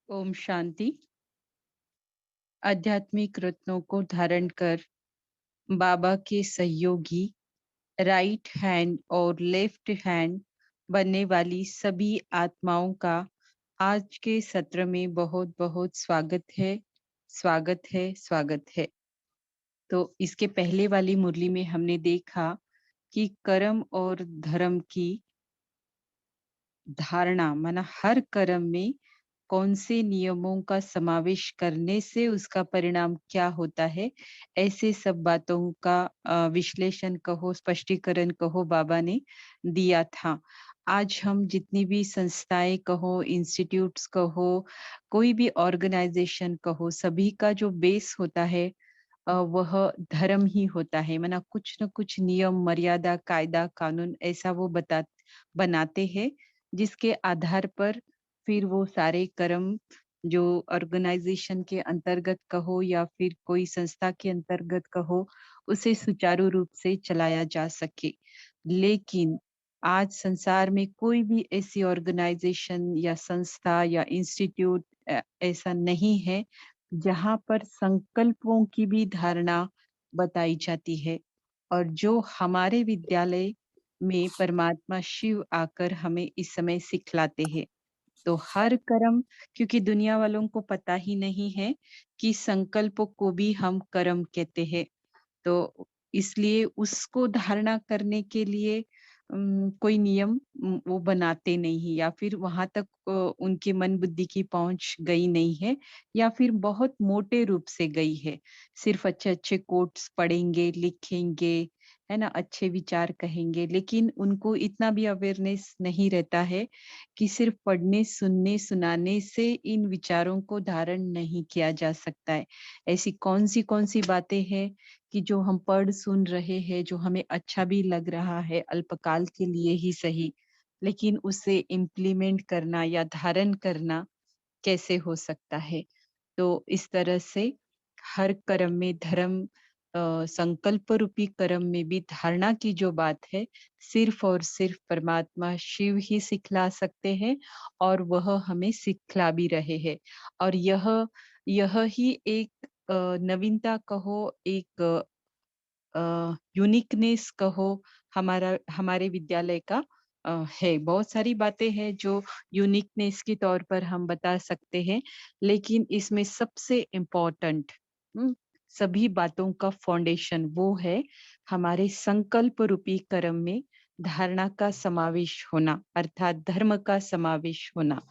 ओम शांति। आध्यात्मिक रत्नों को धारण कर बाबा के सहयोगी राइट हैंड और लेफ्ट हैंड बनने वाली सभी आत्माओं का आज के सत्र में बहुत बहुत स्वागत है। स्वागत है, स्वागत है। तो इसके पहले वाली मुरली में हमने देखा कि कर्म और धर्म की धारणा माना हर कर्म में कौन से नियमों का समावेश करने से उसका परिणाम क्या होता है, ऐसे सब बातों का विश्लेषण कहो, स्पष्टीकरण कहो, बाबा ने दिया था। आज हम जितनी भी संस्थाएं कहो, इंस्टीट्यूट्स कहो, कोई भी ऑर्गेनाइजेशन कहो, सभी का जो बेस होता है वह धर्म ही होता है। माना कुछ न कुछ नियम, मर्यादा, कायदा, कानून ऐसा वो बनाते हैं, जिसके आधार पर फिर वो सारे कर्म जो ऑर्गेनाइजेशन के अंतर्गत कहो या फिर कोई संस्था के अंतर्गत कहो, उसे सुचारू रूप से चलाया जा सके। लेकिन आज संसार में कोई भी ऐसी ऑर्गेनाइजेशन या संस्था या इंस्टीट्यूट ऐसा नहीं है जहाँ पर संकल्पों की भी धारणा बताई जाती है। और जो हमारे विद्यालय में परमात्मा शिव आकर हमें इस समय सिखलाते हैं। तो हर कर्म, क्योंकि दुनिया वालों को पता ही नहीं है कि संकल्प को भी हम कर्म कहते हैं। तो इसलिए उसको धारणा करने के लिए कोई नियम वो बनाते नहीं, या फिर वहां तक उनके मन बुद्धि की पहुंच गई नहीं है, या फिर बहुत मोटे रूप से गई है। सिर्फ अच्छे अच्छे कोट्स पढ़ेंगे, लिखेंगे, है ना, अच्छे विचार कहेंगे, लेकिन उनको इतना भी अवेयरनेस नहीं रहता है कि सिर्फ पढ़ने, सुनने, सुनाने से इन विचारों को धारण नहीं किया जा सकता है। ऐसी कौन सी बातें हैं कि जो हम पढ़ सुन रहे हैं, जो हमें अच्छा भी लग रहा है अल्पकाल के लिए ही सही, लेकिन उसे इम्प्लीमेंट करना या धारण करना कैसे हो सकता है। तो इस तरह से हर कर्म में धर्म, संकल्प रूपी कर्म में भी धारणा की जो बात है, सिर्फ और सिर्फ परमात्मा शिव ही सिखला सकते हैं, और वह हमें सिखला भी रहे हैं। और यह ही एक नवीनता कहो, एक यूनिकनेस कहो, हमारे विद्यालय का है। बहुत सारी बातें हैं जो यूनिकनेस के तौर पर हम बता सकते हैं, लेकिन इसमें सबसे इम्पोर्टेंट सभी बातों का फाउंडेशन वो है हमारे संकल्प रूपी कर्म में धारणा का समावेश होना, अर्थात धर्म का समावेश होना।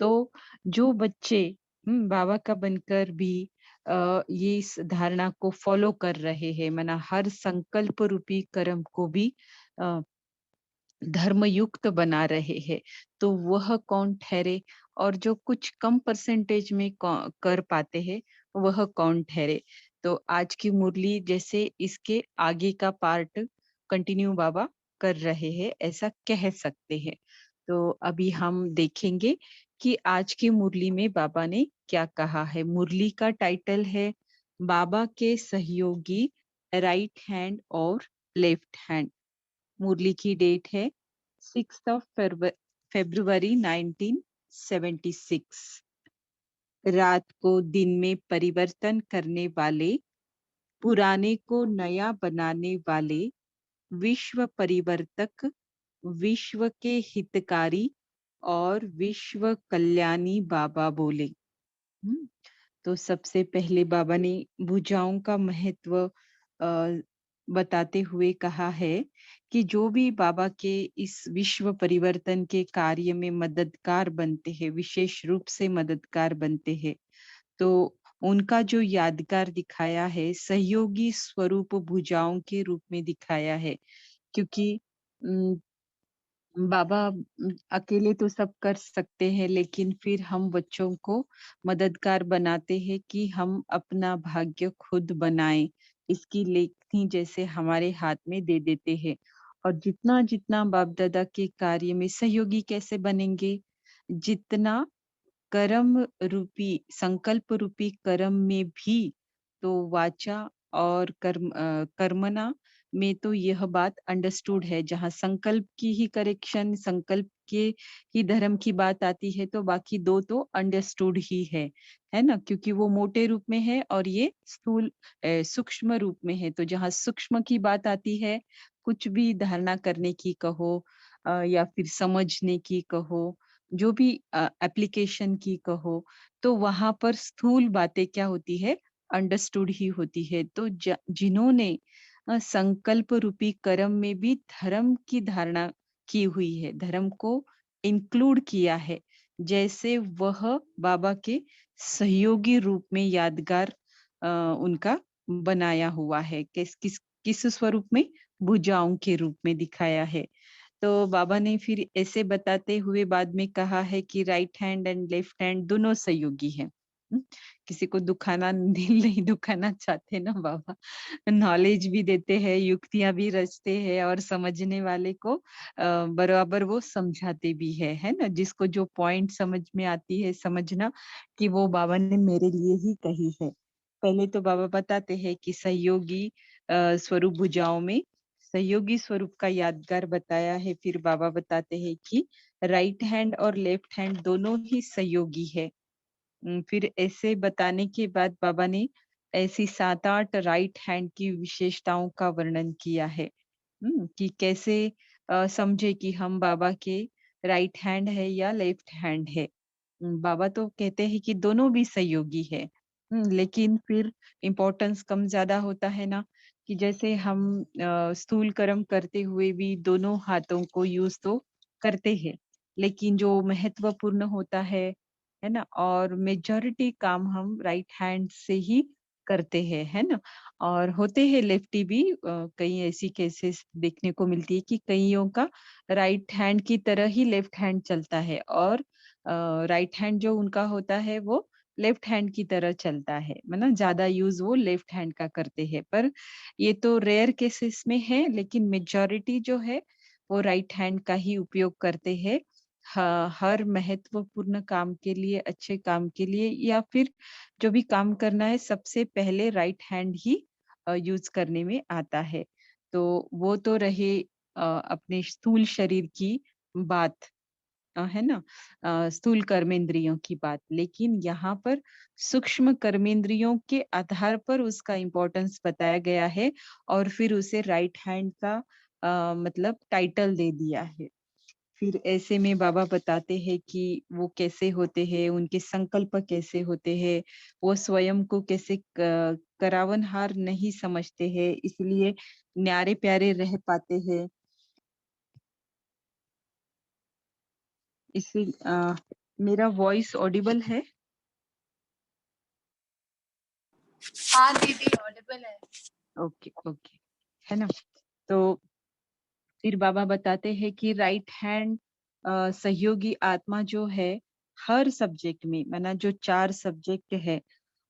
तो जो बच्चे बाबा का बनकर भी ये इस धारणा को फॉलो कर रहे हैं, माना हर संकल्प रूपी कर्म को भी अ, धर्मयुक्त बना रहे हैं, तो वह कौन ठहरे? और जो कुछ कम परसेंटेज में कर पाते हैं, वह कौन ठहरे? तो आज की मुरली जैसे इसके आगे का पार्ट कंटिन्यू बाबा कर रहे हैं, ऐसा कह सकते हैं। तो अभी हम देखेंगे कि आज की मुरली में बाबा ने क्या कहा है। मुरली का टाइटल है बाबा के सहयोगी राइट हैंड और लेफ्ट हैंड। मुरली की डेट है 6 फरवरी 1976। रात को दिन में परिवर्तन करने वाले, पुराने को नया बनाने वाले, विश्व परिवर्तक, विश्व के हितकारी और विश्व कल्याणी बाबा बोले। हम्म, तो सबसे पहले बाबा ने भुजाओं का महत्व बताते हुए कहा है कि जो भी बाबा के इस विश्व परिवर्तन के कार्य में मददगार बनते हैं, विशेष रूप से मददगार बनते हैं, तो उनका जो यादगार दिखाया है, सहयोगी स्वरूप भुजाओं के रूप में दिखाया है। क्योंकि बाबा अकेले तो सब कर सकते हैं, लेकिन फिर हम बच्चों को मददगार बनाते हैं कि हम अपना भाग्य खुद बनाएं। इसकी लेखनी जैसे हमारे हाथ में दे देते हैं। और जितना जितना बाप दादा के कार्य में सहयोगी कैसे बनेंगे, जितना कर्म रूपी, संकल्प रूपी कर्म में भी, तो वाचा और कर्मना में तो यह बात अंडरस्टूड है, जहाँ संकल्प की ही करेक्शन, संकल्प के ही धर्म की बात आती है तो बाकी 2 तो अंडरस्टूड ही है ना? क्योंकि वो मोटे रूप में है और ये स्थूल सूक्ष्म रूप में है। तो जहाँ सूक्ष्म की बात आती है, कुछ भी धारणा करने की कहो या फिर समझने की कहो, जो भी एप्लीकेशन की कहो, तो वहाँ पर स्थूल बातें क्या होती है, अंडरस्टूड ही होती है। तो जिन्होंने संकल्प रूपी कर्म में भी धर्म की धारणा की हुई है, धर्म को इंक्लूड किया है, जैसे वह बाबा के सहयोगी रूप में यादगार उनका बनाया हुआ है। किस स्वरूप में? भुजाओं के रूप में दिखाया है। तो बाबा ने फिर ऐसे बताते हुए बाद में कहा है कि right hand and left hand दोनों सहयोगी हैं। हुँ, किसी को दुखाना दिल नहीं दुखाना चाहते ना बाबा। नॉलेज भी देते हैं, युक्तियाँ भी रचते हैं और समझने वाले को बराबर वो समझाते भी है ना? जिसको जो पॉइंट समझ में आती है समझना कि वो बाबा ने मेरे लिए ही कही है। पहले तो बाबा बताते हैं कि सहयोगी स्वरूप भुजाओं में सहयोगी स्वरूप का यादगार बताया है, फिर बाबा बताते हैं कि राइट हैंड और लेफ्ट हैंड दोनों ही सहयोगी है। फिर ऐसे बताने के बाद बाबा ने ऐसी 7-8 राइट हैंड की विशेषताओं का वर्णन किया है। कि कैसे समझे कि हम बाबा के राइट हैंड है या लेफ्ट हैंड है। बाबा तो कहते हैं कि दोनों भी सहयोगी है। लेकिन फिर इम्पोर्टेंस कम ज़्यादा होता है ना, कि जैसे हम स्थूल कर्म करते हुए भी दोनों हाथों को यूज़ तो करते हैं, लेकिन जो महत्वपूर्ण होता है ना? और मेजॉरिटी काम हम राइट हैंड से ही करते हैं, है ना? और होते हैं लेफ्टी भी कई ऐसी केसेस देखने को मिलती है कि कइयों का राइट हैंड की तरह ही लेफ्ट हैंड चलता है और राइट हैंड जो उनका होता है वो लेफ्ट हैंड की तरह चलता है, मतलब ज़्यादा यूज़ वो लेफ्ट हैंड का करते हैं। पर ये तो रेयर केसेस में है, लेकिन मेजॉरिटी जो है वो राइट हैंड का ही उपयोग करते हैं। हर महत्वपूर्ण काम के लिए, अच्छे काम के लिए या फिर जो भी काम करना है सबसे पहले राइट हैंड ही यूज़ करने में आता है। तो वो तो रहे अपने स्थूल शरीर की बात है ना? स्थूल कर्मेंद्रियों की बात। लेकिन यहाँ पर सूक्ष्म कर्मेंद्रियों के आधार पर उसका इम्पोर्टेंस बताया गया है और फिर उसे राइट हैंड का मतलब टाइटल दे दिया है। फिर ऐसे में बाबा बताते हैं कि वो कैसे होते हैं, उनके संकल्प कैसे होते हैं, वो स्वयं को कैसे करावनहार नहीं समझते हैं, इसलिए न्यारे-प्यारे रह पाते हैं। इसी मेरा वॉइस ऑडिबल है? हाँ दीदी ऑडिबल है। ओके, ओके, है ना? तो फिर बाबा बताते हैं कि राइट हैंड सहयोगी आत्मा जो है, हर सब्जेक्ट में माना जो 4 सब्जेक्ट है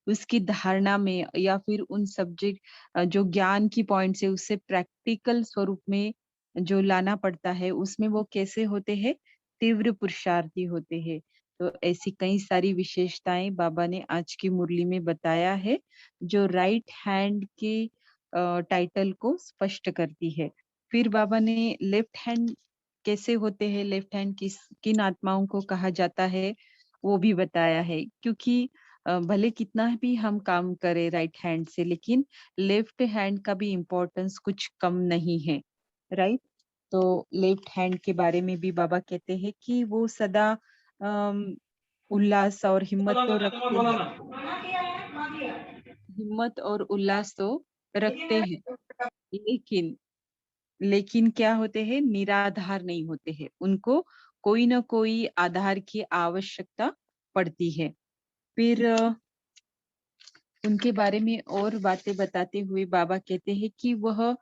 उसकी धारणा में या फिर उन सब्जेक्ट जो ज्ञान की पॉइंट से उसे प्रैक्टिकल स्वरूप में जो लाना पड़ता है, उसमें वो कैसे होते हैं? तीव्र पुरुषार्थी होते हैं। तो ऐसी कई सारी विशेषताएँ बाबा ने आज की मुरली में बताया है, जो राइट हैंड के टाइटल को स्पष्ट करती है। फिर बाबा ने लेफ्ट हैंड कैसे होते हैं, लेफ्ट हैंड किन आत्माओं को कहा जाता है, वो भी बताया है। क्योंकि भले कितना भी हम काम करें राइट हैंड से लेकिन लेफ्ट हैंड का भी इम्पोर्टेंस कुछ कम नहीं है, राइट? तो लेफ्ट हैंड के बारे में भी बाबा कहते हैं कि वो सदा अम, उल्लास और हिम्मत तो रखते हैं, हिम्मत और उल्लास तो रखते हैं, लेकिन लेकिन क्या होते हैं? निराधार नहीं होते हैं। उनको कोई न कोई आधार की आवश्यकता पड़ती है। फिर उनके बारे में और बातें बताते हुए बाबा कहते हैं कि वह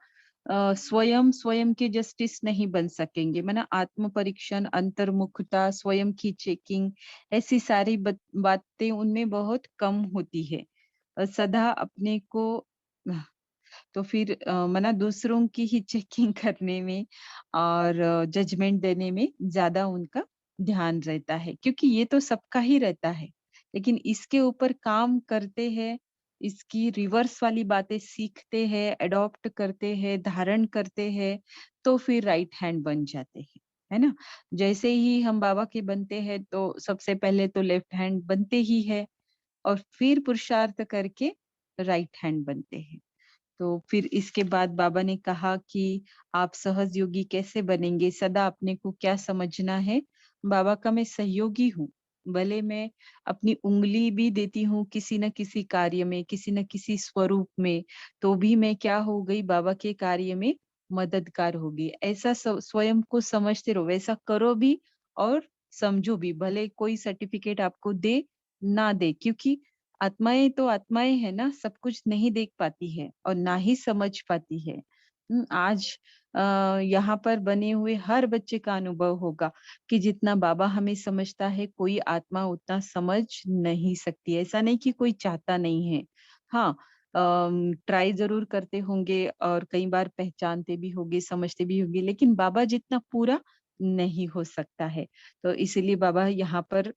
स्वयं स्वयं के जस्टिस नहीं बन सकेंगे, माना आत्म परीक्षण, अंतर्मुखता, स्वयं की चेकिंग, ऐसी सारी बातें उनमें बहुत कम होती है। सदा अपने को तो फिर माना दूसरों की ही चेकिंग करने में और जजमेंट देने में ज़्यादा उनका ध्यान रहता है, क्योंकि ये तो सबका ही रहता है। लेकिन इसके ऊपर काम करते हैं, इसकी रिवर्स वाली बातें सीखते हैं, अडॉप्ट करते हैं, धारण करते हैं, तो फिर राइट हैंड बन जाते हैं, है ना? जैसे ही हम बाबा के बनते हैं तो सबसे पहले तो लेफ्ट हैंड बनते ही है और फिर पुरुषार्थ करके राइट हैंड बनते हैं। तो फिर इसके बाद बाबा ने कहा कि आप सहज योगी कैसे बनेंगे? सदा अपने को क्या समझना है? बाबा का मैं सहयोगी हूँ। भले मैं अपनी उँगली भी देती हूँ किसी न किसी कार्य में, किसी न किसी स्वरूप में, तो भी मैं क्या हो गई बाबा के कार्य में मददगार हो गई। ऐसा स्वयं को समझते रहो, वैसा करो भी और समझो भी। भले कोई सर्टिफिकेट आपको दे, ना दे, क्योंकि आत्माएँ तो आत्माएँ हैं ना, सब कुछ नहीं देख पाती है और ना ही समझ पाती है। आज यहाँ पर बने हुए हर बच्चे का अनुभव होगा कि जितना बाबा हमें समझता है, कोई आत्मा उतना समझ नहीं सकती। ऐसा नहीं कि कोई चाहता नहीं है। हाँ, ट्राई ज़रूर करते होंगे और कई बार पहचानते भी होंगे, समझते भी होंगे, लेकिन बाबा जितना पूरा नहीं हो सकता है। तो इसीलिए बाबा यहाँ पर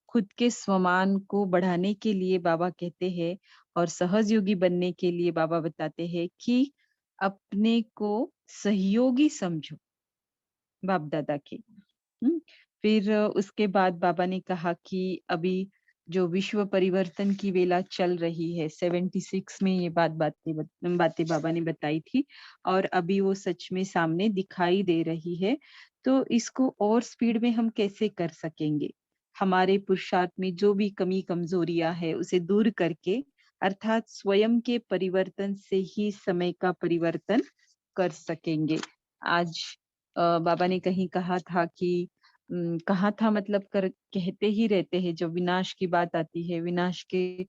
खुद के स्वमान को बढ़ाने के लिए बाबा कहते हैं और सहज योगी बनने के लिए बाबा बताते हैं कि अपने को सहयोगी समझो बाप दादा के। हुँ? फिर उसके बाद बाबा ने कहा कि अभी जो विश्व परिवर्तन की वेला चल रही है, 76 में ये बातें बाबा ने बताई थी और अभी वो सच में सामने दिखाई दे रही है। तो इसको और स्पीड में हम कैसे कर सकेंगे? हमारे पुरुषार्थ में जो भी कमी-कमज़ोरियाँ है, उसे दूर करके अर्थात स्वयं के परिवर्तन से ही समय का परिवर्तन कर सकेंगे। आज बाबा ने कहीं कहा था कि कहा था मतलब कहते ही रहते हैं जब विनाश की बात आती है, विनाश के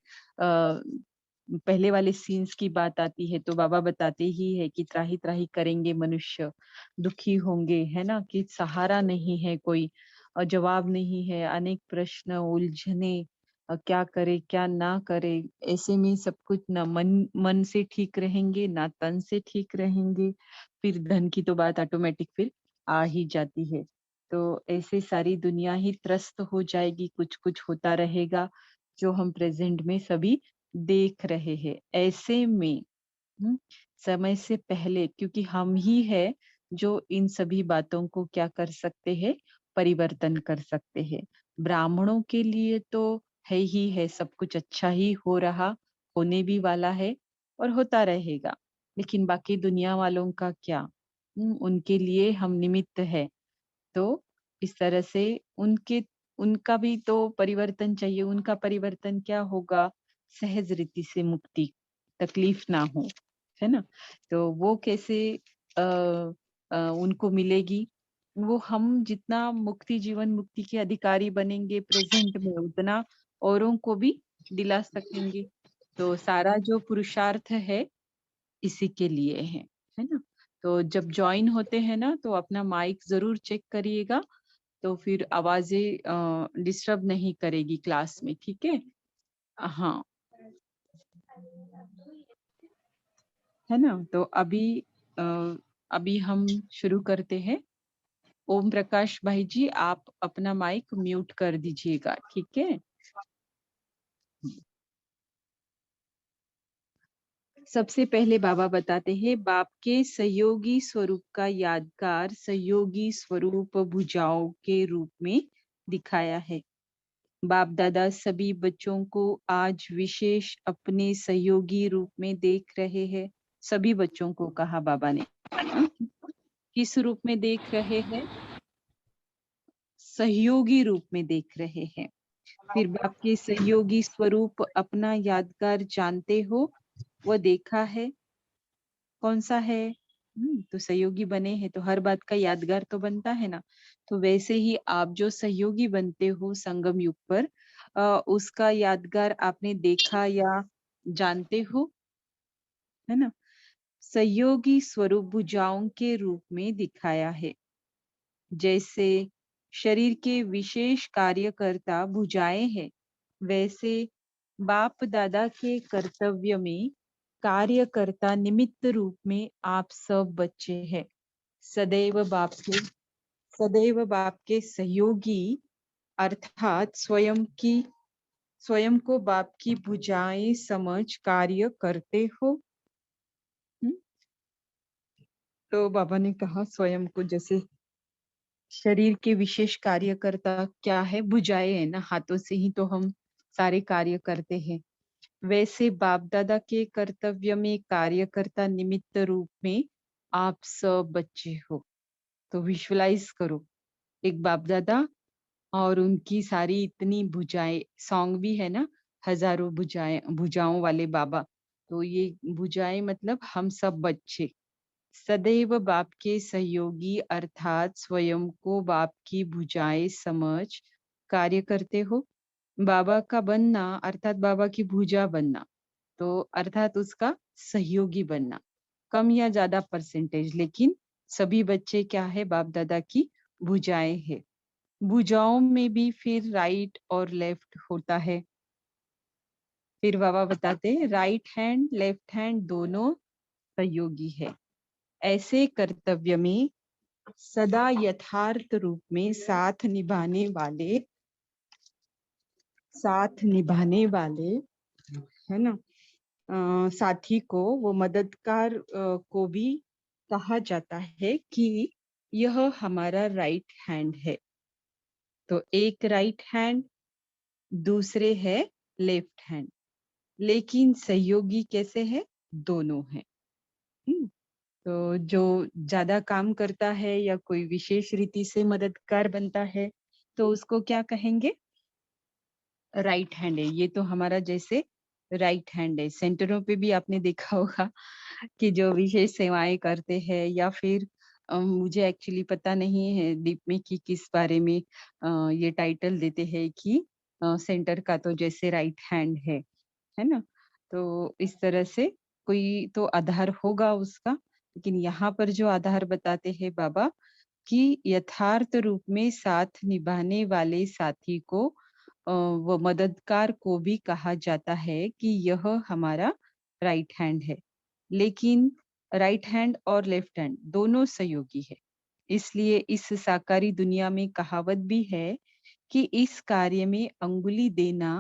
पहले वाले सीन्स की बात आती है तो बाबा बताते ही है कि त्राही-त्राही करेंगे मनुष्य, दुखी होंगे, है ना? कि सहारा नहीं है कोई जवाब नहीं है, अनेक प्रश्न, उलझने क्या करे, क्या ना करे? ऐसे में सब कुछ ना मन मन से ठीक रहेंगे, ना तन से ठीक रहेंगे। फिर धन की तो बात ऑटोमेटिक फिर आ ही जाती है। तो ऐसे सारी दुनिया ही त्रस्त हो जाएगी, कुछ-कुछ होता रहेगा, जो हम प्रेज़ेंट में सभी देख रहे हैं। ऐसे में हुँ, समय से पहले क्योंकि हम ही हैं जो इन सभी बातों को क्या कर सकते हैं, परिवर्तन कर सकते हैं। ब्राह्मणों के लिए तो है ही है, सब कुछ अच्छा ही हो रहा, होने भी वाला है और होता रहेगा। लेकिन बाकी दुनिया वालों का क्या? उनके लिए हम निमित्त हैं। तो इस तरह से उनका भी तो परिवर्तन चाहिए। उनका परिवर्तन क्या होगा? सहज रीति से मुक्ति, तकलीफ ना हो, है ना? तो वो कैसे अ उनको मिलेगी? वो हम जितना जीवन मुक्ति के अधिकारी बनेंगे प्रेज़ेंट में, उतना औरों को भी दिला सकेंगे। तो सारा जो पुरुषार्थ है इसी के लिए है ना? तो जब जॉइन होते हैं ना तो अपना माइक ज़रूर चेक करिएगा, तो फिर आवाज़ें डिस्टर्ब नहीं करेगी क्लास में, ठीक है? हाँ, है ना? तो अ, अभी हम शुरू करते हैं। ओम प्रकाश भाई जी, आप अपना माइक म्यूट कर दीजिएगा, ठीक है? सबसे पहले बाबा बताते हैं बाप के सहयोगी स्वरूप का यादगार सहयोगी स्वरूप भुजाओं के रूप में दिखाया है। बाप दादा सभी बच्चों को आज विशेष अपने सहयोगी रूप में देख रहे हैं। सभी बच्चों को कहा बाबा ने। हाँ, किस रूप में देख रहे हैं? सहयोगी रूप में देख रहे हैं। फिर बाप के सहयोगी स्वरूप अपना यादगार जानते हो? वो देखा है? कौन-सा है? तो सहयोगी बने हैं तो हर बात का यादगार तो बनता है ना। तो वैसे ही आप जो सहयोगी बनते हो संगम युग पर उसका यादगार आपने देखा या जानते हो, है ना? सहयोगी स्वरूप भुजाओं के रूप में दिखाया है। जैसे शरीर के विशेष कार्यकर्ता भुजाएँ हैं, वैसे बाप दादा के कर्तव्य में कार्यकर्ता निमित्त रूप में आप सब बच्चे हैं। सदैव बाप के सदैव बाप के सहयोगी अर्थात स्वयं की स्वयं को बाप की भुजाएं समझ कार्य करते हो। हम्म, तो बाबा ने कहा स्वयं को जैसे शरीर के विशेष कार्यकर्ता क्या है, भुजाएं है ना, हाथों से ही तो हम सारे कार्य करते हैं। वैसे बाप दादा के कर्तव्य में कार्यकर्ता निमित्त रूप में आप सब बच्चे हो। तो विजुअलाइज करो एक बाप दादा और उनकी सारी इतनी भुजाएं, सॉन्ग भी है ना, हजारों भुजाएं, भुजाओं वाले बाबा। तो ये भुजाएं मतलब हम सब बच्चे सदैव बाप के सहयोगी अर्थात स्वयं को बाप की भुजाएं समझ कार्य करते हो। बाबा का बनना अर्थात बाबा की भुजा बनना, तो अर्थात उसका सहयोगी बनना, कम या ज्यादा परसेंटेज, लेकिन सभी बच्चे क्या है, बाप दादा की भुजाएं है। भुजाओं में भी फिर राइट और लेफ्ट होता है। फिर बाबा बताते हैं राइट हैंड लेफ्ट हैंड दोनों सहयोगी है। ऐसे कर्तव्य में सदा यथार्थ रूप में साथ निभाने वाले है ना, साथी को वो मददगार को भी कहा जाता है कि यह हमारा राइट हैंड है। तो एक राइट हैंड, दूसरे है लेफ्ट हैंड, लेकिन सहयोगी कैसे है, दोनों है। हम्म, तो जो ज्यादा काम करता है या कोई विशेष रीति से मददगार बनता है तो उसको क्या कहेंगे, राइट हैंड है। ये तो हमारा जैसे राइट हैंड है। सेंटरों पे भी आपने देखा होगा कि जो विशेष सेवाएं करते हैं या फिर मुझे एक्चुअली पता नहीं है डीप में कि किस बारे में ये टाइटल देते हैं कि सेंटर का तो जैसे राइट हैंड है ना। तो इस तरह से कोई तो आधार होगा उसका, लेकिन यहाँ पर जो आधार बताते हैं बाबा कि यथार्थ रूप में साथ निभाने वाले साथी को व मददगार को भी कहा जाता है कि यह हमारा राइट हैंड है। लेकिन राइट हैंड और लेफ्ट हैंड दोनों सहयोगी है। इसलिए इस साकारी दुनिया में कहावत भी है कि इस कार्य में अंगुली देना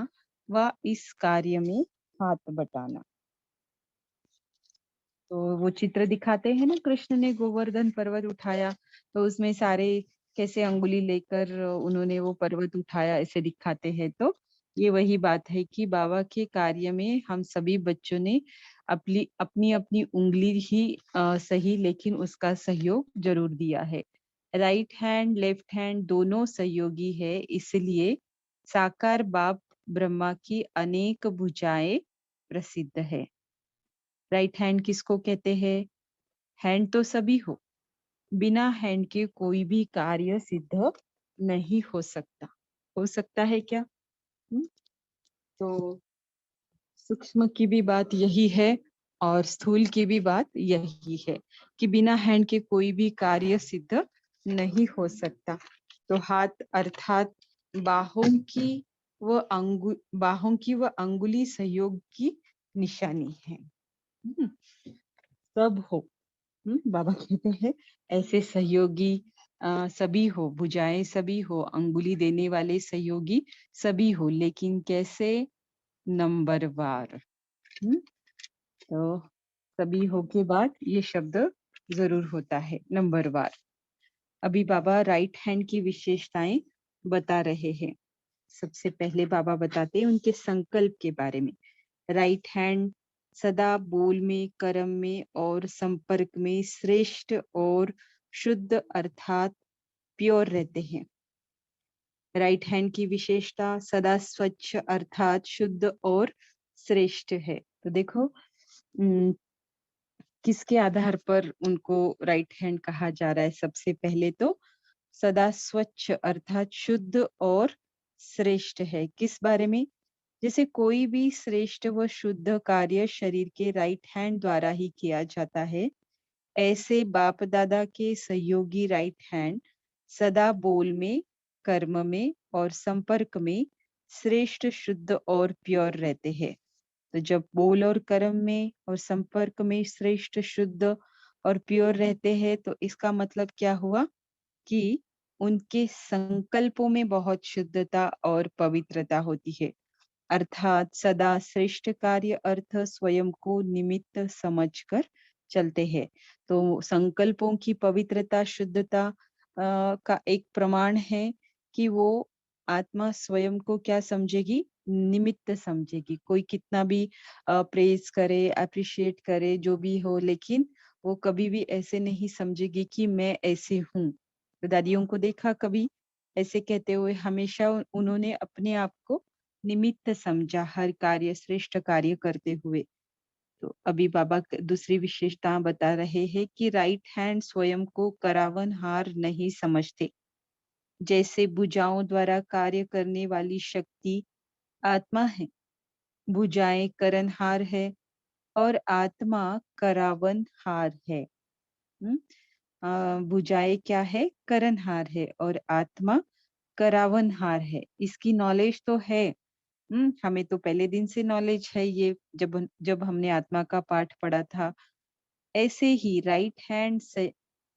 व इस कार्य में हाथ बटाना। तो वो चित्र दिखाते हैं ना, कृष्ण ने गोवर्धन पर्वत उठाया तो उसमें सारे कैसे अंगुली लेकर उन्होंने वो पर्वत उठाया, ऐसे दिखाते हैं। तो ये वही बात है कि बाबा के कार्य में हम सभी बच्चों ने अपनी अपनी अपनी उंगली ही सही, लेकिन उसका सहयोग जरूर दिया है। राइट हैंड लेफ्ट हैंड दोनों सहयोगी है, इसलिए साकार बाप ब्रह्मा की अनेक भुजाएं प्रसिद्ध है। राइट हैंड किसको कहते हैं, हैंड तो सभी हो, बिना हैंड के कोई भी कार्य सिद्ध नहीं हो सकता। हो सकता है क्या? हम्म, तो सूक्ष्म की भी बात यही है और स्थूल की भी बात यही है कि बिना हैंड के कोई भी कार्य सिद्ध नहीं हो सकता। तो हाथ अर्थात बाहों की बाहों की व अंगुली सहयोग की निशानी है। हम्म, सब हो। बाबा कहते हैं ऐसे सहयोगी सभी हो, भुजाएं सभी हो, अंगुली देने वाले सहयोगी सभी हो, लेकिन कैसे, नंबरवार। तो सभी हो के बाद ये शब्द जरूर होता है, नंबरवार। अभी बाबा राइट हैंड की विशेषताएं बता रहे हैं। सबसे पहले बाबा बताते हैं उनके संकल्प के बारे में। राइट हैंड सदा बोल में, कर्म में और संपर्क में श्रेष्ठ और शुद्ध अर्थात प्योर रहते हैं। राइट हैंड की विशेषता सदा स्वच्छ अर्थात शुद्ध और श्रेष्ठ है। तो देखो किसके आधार पर उनको राइट हैंड कहा जा रहा है। सबसे पहले तो सदा स्वच्छ अर्थात शुद्ध और श्रेष्ठ है। किस बारे में? जैसे कोई भी श्रेष्ठ व शुद्ध कार्य शरीर के राइट हैंड द्वारा ही किया जाता है, ऐसे बाप दादा के सहयोगी राइट हैंड सदा बोल में, कर्म में और संपर्क में श्रेष्ठ, शुद्ध और प्योर रहते हैं। तो जब बोल और कर्म में और संपर्क में श्रेष्ठ, शुद्ध और प्योर रहते हैं तो इसका मतलब क्या हुआ कि उनके संकल्पों में बहुत शुद्धता और पवित्रता होती है। अर्थात सदा श्रेष्ठ कार्य अर्थ स्वयं को निमित्त समझकर चलते हैं। तो संकल्पों की पवित्रता, शुद्धता का एक प्रमाण है कि वो आत्मा स्वयं को क्या समझेगी? निमित्त समझेगी। कोई कितना भी प्रेज़ करे, एप्रिशिएट करे, जो भी हो, लेकिन वो कभी भी ऐसे नहीं समझेगी कि मैं ऐसे हूँ। तो दादियों को देखा कभी ऐसे कहते हुए? हमेशा उन्होंने अपने आप को निमित्त समझा हर कार्य, श्रेष्ठ कार्य करते हुए। तो अभी बाबा दूसरी विशेषता बता रहे हैं कि राइट हैंड स्वयं को करावनहार नहीं समझते। जैसे भुजाओं द्वारा कार्य करने वाली शक्ति आत्मा है, भुजाएं करनहार है और आत्मा करावनहार है। भुजाएं क्या है? करनहार है और आत्मा करावनहार है। इसकी नॉलेज तो है। हमें तो पहले दिन से नॉलेज है ये, जब हमने आत्मा का पाठ पढ़ा था। ऐसे ही राइट हैंड से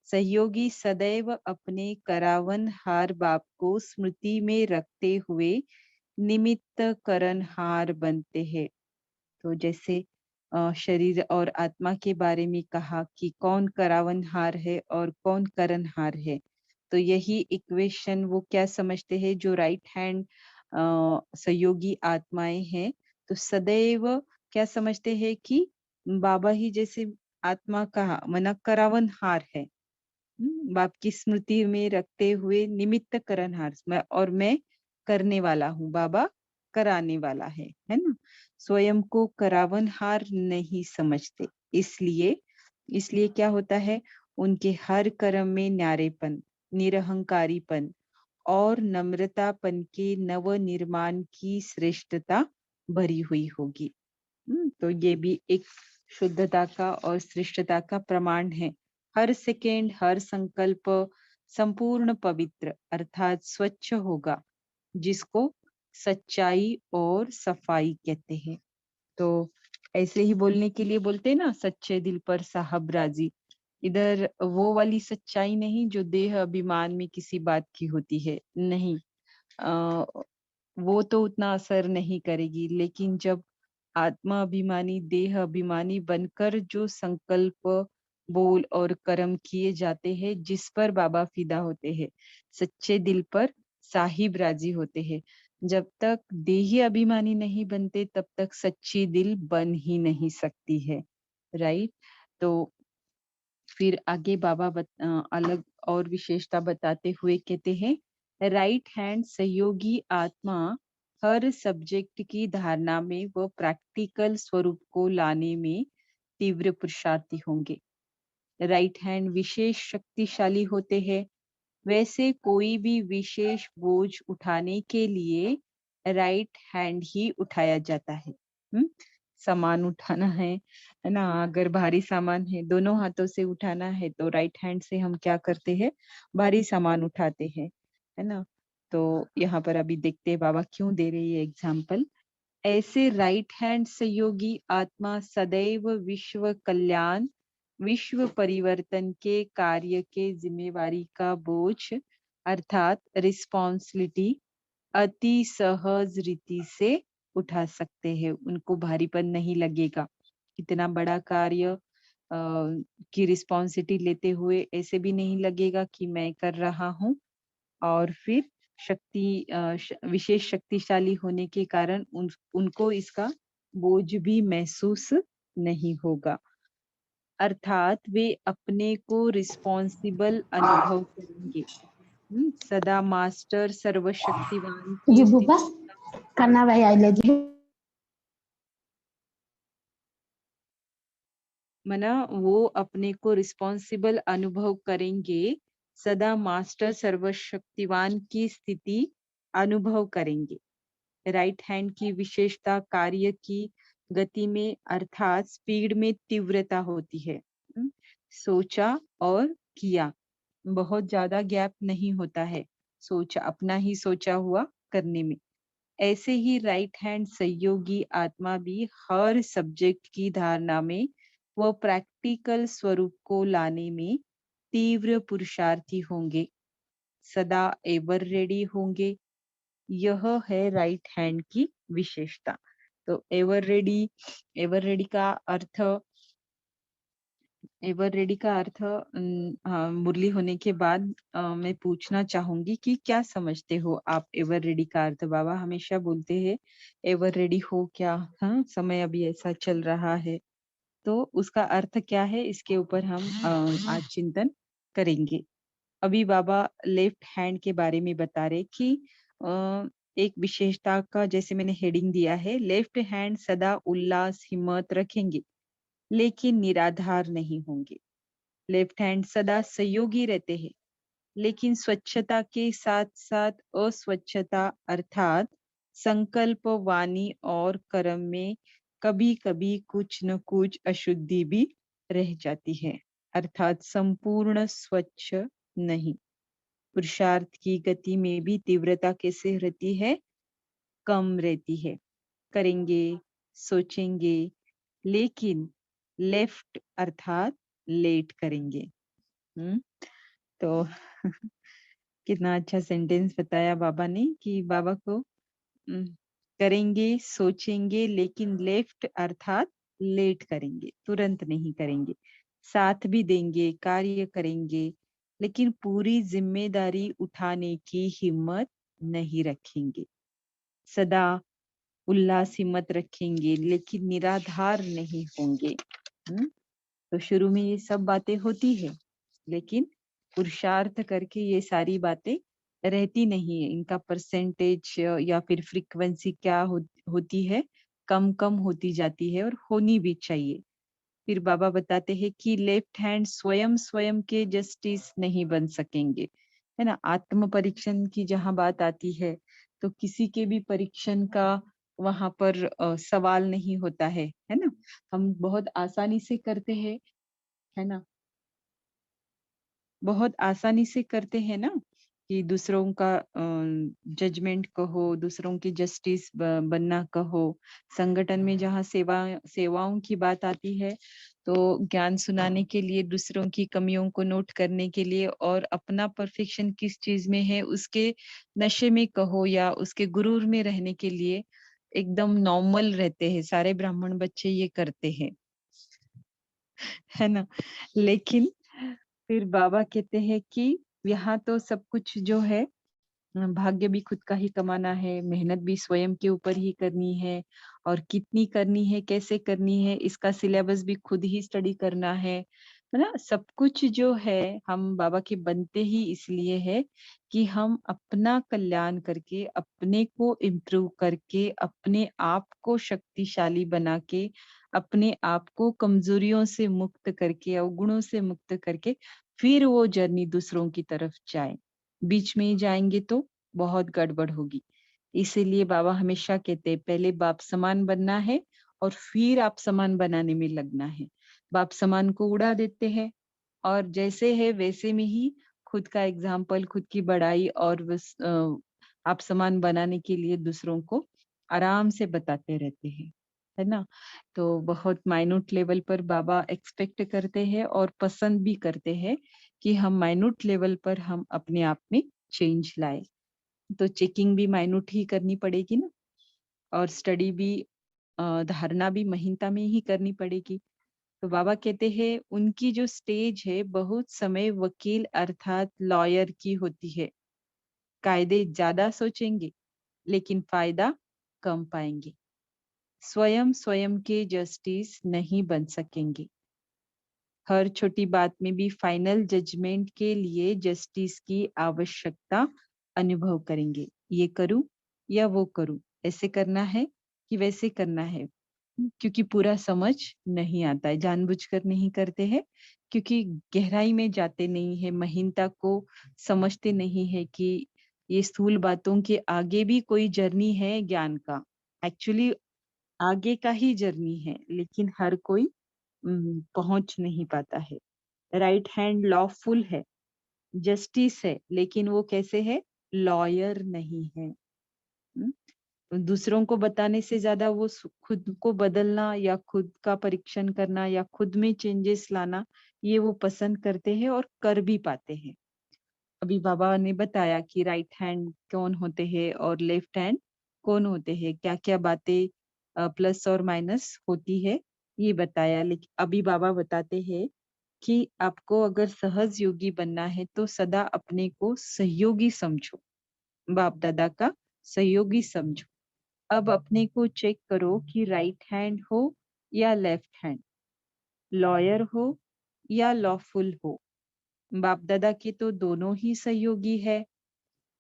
सहयोगी सदैव अपने करावनहार बाप को स्मृति में रखते हुए निमित्त करनहार बनते हैं। तो जैसे शरीर और आत्मा के बारे में कहा कि कौन करावनहार है और कौन करनहार है। तो यही इक्वेशन वो क्या समझते हैं, जो राइट हैंड सहयोगी आत्माएं हैं, तो सदैव क्या समझते हैं कि बाबा ही जैसे आत्मा का मना करावनहार है। बाप की स्मृति में रखते हुए निमित्त करनहार, मैं करने वाला हूँ, बाबा कराने वाला है ना? स्वयं को करावनहार नहीं समझते। इसलिए इसलिए क्या होता है? उनके हर कर्म में न्यारेपन, निरहंकारीपन और नम्रतापन के नव निर्माण की श्रेष्ठता भरी हुई होगी। तो ये भी एक शुद्धता का और श्रेष्ठता का प्रमाण है। हर सेकेंड, हर संकल्प संपूर्ण पवित्र अर्थात स्वच्छ होगा, जिसको सच्चाई और सफाई कहते हैं। तो ऐसे ही बोलने के लिए बोलते हैं ना, सच्चे दिल पर साहब राजी। इधर वो वाली सच्चाई नहीं जो देह अभिमान में किसी बात की होती है, नहीं। अ, वो तो उतना असर नहीं करेगी, लेकिन जब आत्मा अभिमानी, देह अभिमानी बनकर जो संकल्प, बोल और कर्म किए जाते हैं, जिस पर बाबा फिदा होते हैं, सच्चे दिल पर साहिब राजी होते हैं। जब तक देही अभिमानी नहीं बनते, तब तक सच्ची दिल बन ही नहीं सकती है। राइट? तो फिर आगे बाबा अलग और विशेषता बताते हुए कहते हैं, राइट हैंड सहयोगी आत्मा हर सब्जेक्ट की धारणा में व प्रैक्टिकल स्वरूप को लाने में तीव्र पुरुषार्थी होंगे। राइट हैंड विशेष शक्तिशाली होते हैं। वैसे कोई भी विशेष बोझ उठाने के लिए राइट हैंड ही उठाया जाता है। सामान उठाना है ना? अगर भारी सामान है, दोनों हाथों से उठाना है, तो राइट हैंड से हम क्या करते हैं? भारी सामान उठाते हैं, है ना? तो यहाँ पर अभी देखते हैं बाबा क्यों दे रही है एग्जाम्पल। ऐसे राइट हैंड सहयोगी आत्मा सदैव विश्व कल्याण, विश्व परिवर्तन के कार्य के जिम्मेवारी का बोझ अर्थात रिस्पॉन्सिबिलिटी अति सहज रीति से उठा सकते हैं। उनको भारीपन नहीं लगेगा। इतना बड़ा कार्य की रिस्पॉन्सिबिलिटी लेते हुए ऐसे भी नहीं लगेगा कि मैं कर रहा हूँ, और फिर विशेष शक्तिशाली होने के कारण उनको इसका बोझ भी महसूस नहीं होगा। अर्थात वे अपने को रिस्पॉन्सिबल अनुभव करेंगे। सदा मास्टर सर्वशक्तिवान की जी बुबा स्थिति करना भाई आइले जी मना वो अपने को रिस्पॉन्सिबल अनुभव करेंगे, सदा मास्टर सर्वशक्तिवान की स्थिति अनुभव करेंगे। राइट हैंड की विशेषता कार्य की गति में अर्थात स्पीड में तीव्रता होती है। सोचा और किया, बहुत ज्यादा गैप नहीं होता है सोचा, अपना ही सोचा हुआ करने में। ऐसे ही राइट हैंड सहयोगी आत्मा भी हर सब्जेक्ट की धारणा में व प्रैक्टिकल स्वरूप को लाने में तीव्र पुरुषार्थी होंगे, सदा एवर रेडी होंगे, यह है राइट हैंड की विशेषता। तो एवर रेडी का अर्थ हाँ, मुरली होने के बाद मैं पूछना चाहूंगी कि क्या समझते हो आप एवर रेडी का अर्थ। बाबा हमेशा बोलते हैं एवर रेडी हो क्या, हाँ समय अभी ऐसा चल रहा है, तो उसका अर्थ क्या है, इसके ऊपर हम आज चिंतन करेंगे। अभी बाबा लेफ्ट हैंड के बारे में बता रहे कि एक विशेषता का, जैसे मैंने हेडिंग दिया है, लेफ्ट हैंड सदा उल्लास हिम्मत रखेंगे लेकिन निराधार नहीं होंगे। लेफ्ट हैंड सदा सहयोगी रहते हैं लेकिन स्वच्छता के साथ साथ अस्वच्छता अर्थात संकल्प वाणी और कर्म में कभी कभी कुछ न कुछ अशुद्धि भी रह जाती है, अर्थात संपूर्ण स्वच्छ नहीं। पुरुषार्थ की गति में भी तीव्रता कैसे रहती है, कम रहती है। करेंगे, सोचेंगे, लेकिन लेफ्ट अर्थात लेट करेंगे। तो कितना अच्छा सेंटेंस बताया बाबा ने कि बाबा को करेंगे, सोचेंगे, लेकिन लेफ्ट अर्थात लेट करेंगे, तुरंत नहीं करेंगे। साथ भी देंगे, कार्य करेंगे, लेकिन पूरी जिम्मेदारी उठाने की हिम्मत नहीं रखेंगे। सदा उल्लास हिम्मत रखेंगे लेकिन निराधार नहीं होंगे। तो शुरू में ये सब बातें होती है, लेकिन पुरुषार्थ करके ये सारी बातें रहती नहीं है। इनका परसेंटेज या फिर फ्रीक्वेंसी क्या होती है, कम कम होती जाती है, और होनी भी चाहिए। फिर बाबा बताते हैं कि लेफ्ट हैंड स्वयं स्वयं के जस्टिस नहीं बन सकेंगे, है ना। आत्म परीक्षण की जहां बात आती है तो किसी के भी परीक्षण का वहां पर सवाल नहीं होता है ना। हम बहुत आसानी से करते हैं, है ना, बहुत आसानी से करते हैं ना, कि दूसरों का जजमेंट कहो, दूसरों की जस्टिस बनना कहो। संगठन में जहाँ सेवाओं की बात आती है तो ज्ञान सुनाने के लिए, दूसरों की कमियों को नोट करने के लिए, और अपना परफेक्शन किस चीज में है उसके नशे में कहो या उसके गुरूर में रहने के लिए एकदम नॉर्मल रहते हैं। सारे ब्राह्मण बच्चे ये करते हैं, है ना। लेकिन फिर बाबा कहते हैं कि यहाँ तो सब कुछ जो है, भाग्य भी खुद का ही कमाना है, मेहनत भी स्वयं के ऊपर ही करनी है, और कितनी करनी है, कैसे करनी है, इसका सिलेबस भी खुद ही स्टडी करना है ना। सब कुछ जो है हम बाबा के बनते ही इसलिए है कि हम अपना कल्याण करके, अपने को इम्प्रूव करके, अपने आप को शक्तिशाली बना के, अपने आप को कमजोरियों से मुक्त करके, अवगुणों से मुक्त करके, फिर वो जर्नी दूसरों की तरफ जाए। बीच में ही जाएंगे तो बहुत गड़बड़ होगी। इसीलिए बाबा हमेशा कहते हैं पहले बाप समान बनना है और फिर आप समान बनाने में लगना है। बाप समान को उड़ा देते हैं और जैसे है वैसे में ही खुद का एग्जाम्पल, खुद की बड़ाई और आप समान बनाने के लिए दूसरों को आराम से बताते रहते हैं, है ना। तो बहुत माइन्यूट लेवल पर बाबा एक्सपेक्ट करते हैं और पसंद भी करते हैं कि हम माइन्यूट लेवल पर हम अपने आप में चेंज लाए। तो चेकिंग भी माइन्यूट ही करनी पड़ेगी ना, और स्टडी भी धारणा भी महीनता में ही करनी पड़ेगी। तो बाबा कहते हैं उनकी जो स्टेज है बहुत समय वकील अर्थात लॉयर की होती है। कायदे ज्यादा सोचेंगे लेकिन फायदा कम पाएंगे। स्वयं स्वयं के जस्टिस नहीं बन सकेंगे। हर छोटी बात में भी फाइनल जजमेंट के लिए जस्टिस की आवश्यकता अनुभव करेंगे। ये करूं या वो करूं, ऐसे करना है कि वैसे करना है, क्योंकि पूरा समझ नहीं आता है, जानबूझकर नहीं करते हैं, क्योंकि गहराई में जाते नहीं है, महीनता को समझते नहीं है कि ये स्थूल बातों के आगे भी कोई जर्नी है ज्ञान का। एक्चुअली आगे का ही जर्नी है, लेकिन हर कोई पहुंच नहीं पाता है। राइट हैंड लॉफुल है, जस्टिस है, लेकिन वो कैसे है, लॉयर नहीं है। हम्म, दूसरों को बताने से ज्यादा वो खुद को बदलना या खुद का परीक्षण करना या खुद में चेंजेस लाना, ये वो पसंद करते हैं और कर भी पाते हैं। अभी बाबा ने बताया कि राइट हैंड कौन होते हैं और लेफ्ट हैंड कौन होते हैं, क्या-क्या बातें प्लस और माइनस होती है, ये बताया। लेकिन अभी बाबा बताते हैं कि आपको अगर सहज योगी बनना है तो सदा अपने को सहयोगी समझो, बाप-दादा का सहयोगी समझो। अब अपने को चेक करो कि राइट हैंड हो या लेफ्ट हैंड, लॉयर हो या लॉफुल हो। बाप-दादा के तो दोनों ही सहयोगी है।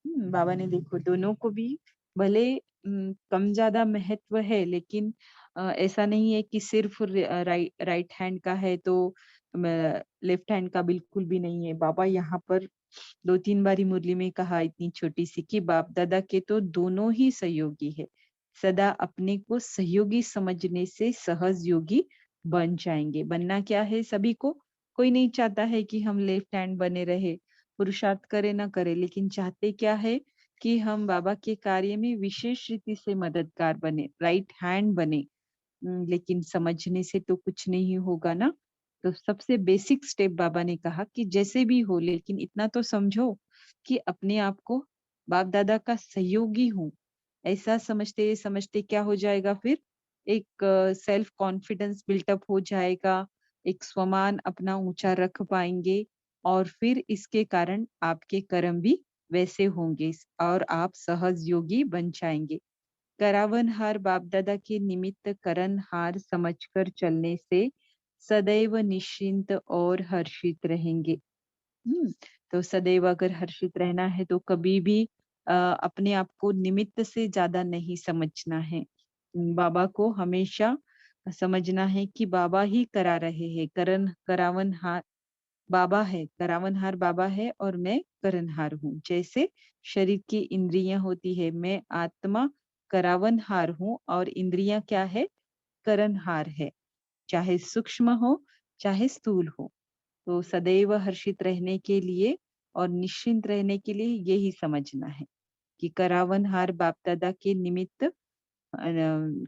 बाबा ने देखो दोनों को भी भले कम ज्यादा महत्व है, लेकिन ऐसा नहीं है कि सिर्फ राइट हैंड का है तो लेफ्ट हैंड का बिल्कुल भी नहीं है। बाबा यहाँ पर 2-3 बारी मुरली में कहा इतनी छोटी सी कि बाप दादा के तो दोनों ही सहयोगी है। सदा अपने को सहयोगी समझने से सहज योगी बन जाएंगे। बनना क्या है सभी को, कोई नहीं चाहता है कि हम लेफ्ट हैंड बने रहे, पुरुषार्थ करे ना करे, लेकिन चाहते क्या है कि हम बाबा के कार्य में विशेष रीति से मददगार बने, राइट हैंड बने। लेकिन समझने से तो कुछ नहीं होगा ना। तो सबसे बेसिक स्टेप बाबा ने कहा कि जैसे भी हो लेकिन इतना तो समझो कि अपने आप को बाप दादा का सहयोगी हूँ। ऐसा समझते समझते क्या हो जाएगा फिर, एक सेल्फ कॉन्फिडेंस बिल्टअप हो जाएगा, एक स्वमान अपना ऊंचा रख पाएंगे, और फिर इसके कारण आपके कर्म भी वैसे होंगे और आप सहज योगी बन जाएंगे। करावनहार बाप-दादा के निमित्त करनहार समझकर चलने से सदैव निश्चिंत और हर्षित रहेंगे। हम्म, तो सदैव अगर हर्षित रहना है तो कभी भी अपने आप को निमित्त से ज्यादा नहीं समझना है। बाबा को हमेशा समझना है कि बाबा ही करा रहे हैं, करावनहार बाबा है, करावनहार बाबा है और मैं करनहार हूँ। जैसे शरीर की इंद्रियां होती है, मैं आत्मा करावनहार हूँ और इंद्रियां क्या है, करनहार है, चाहे सूक्ष्म हो चाहे स्थूल हो। तो सदैव हर्षित रहने के लिए और निश्चिंत रहने के लिए यही समझना है कि करावनहार बाप दादा के निमित्त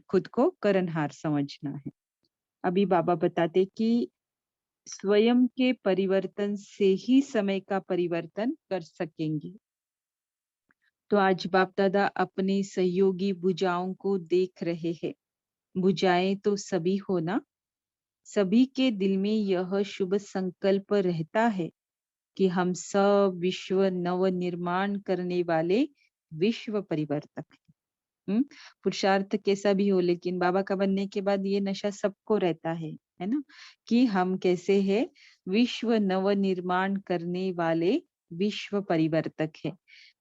खुद को करनहार समझना है। अभी बाबा बताते कि स्वयं के परिवर्तन से ही समय का परिवर्तन कर सकेंगे। तो आज बाप दादा अपने सहयोगी भुजाओं को देख रहे हैं। भुजाएं तो सभी हो ना, सभी के दिल में यह शुभ संकल्प रहता है कि हम सब विश्व नव निर्माण करने वाले विश्व परिवर्तक हैं। पुरुषार्थ कैसा भी हो, लेकिन बाबा का बनने के बाद ये नशा सबको रहता है ना, कि हम कैसे है विश्व नव निर्माण करने वाले विश्व परिवर्तक है।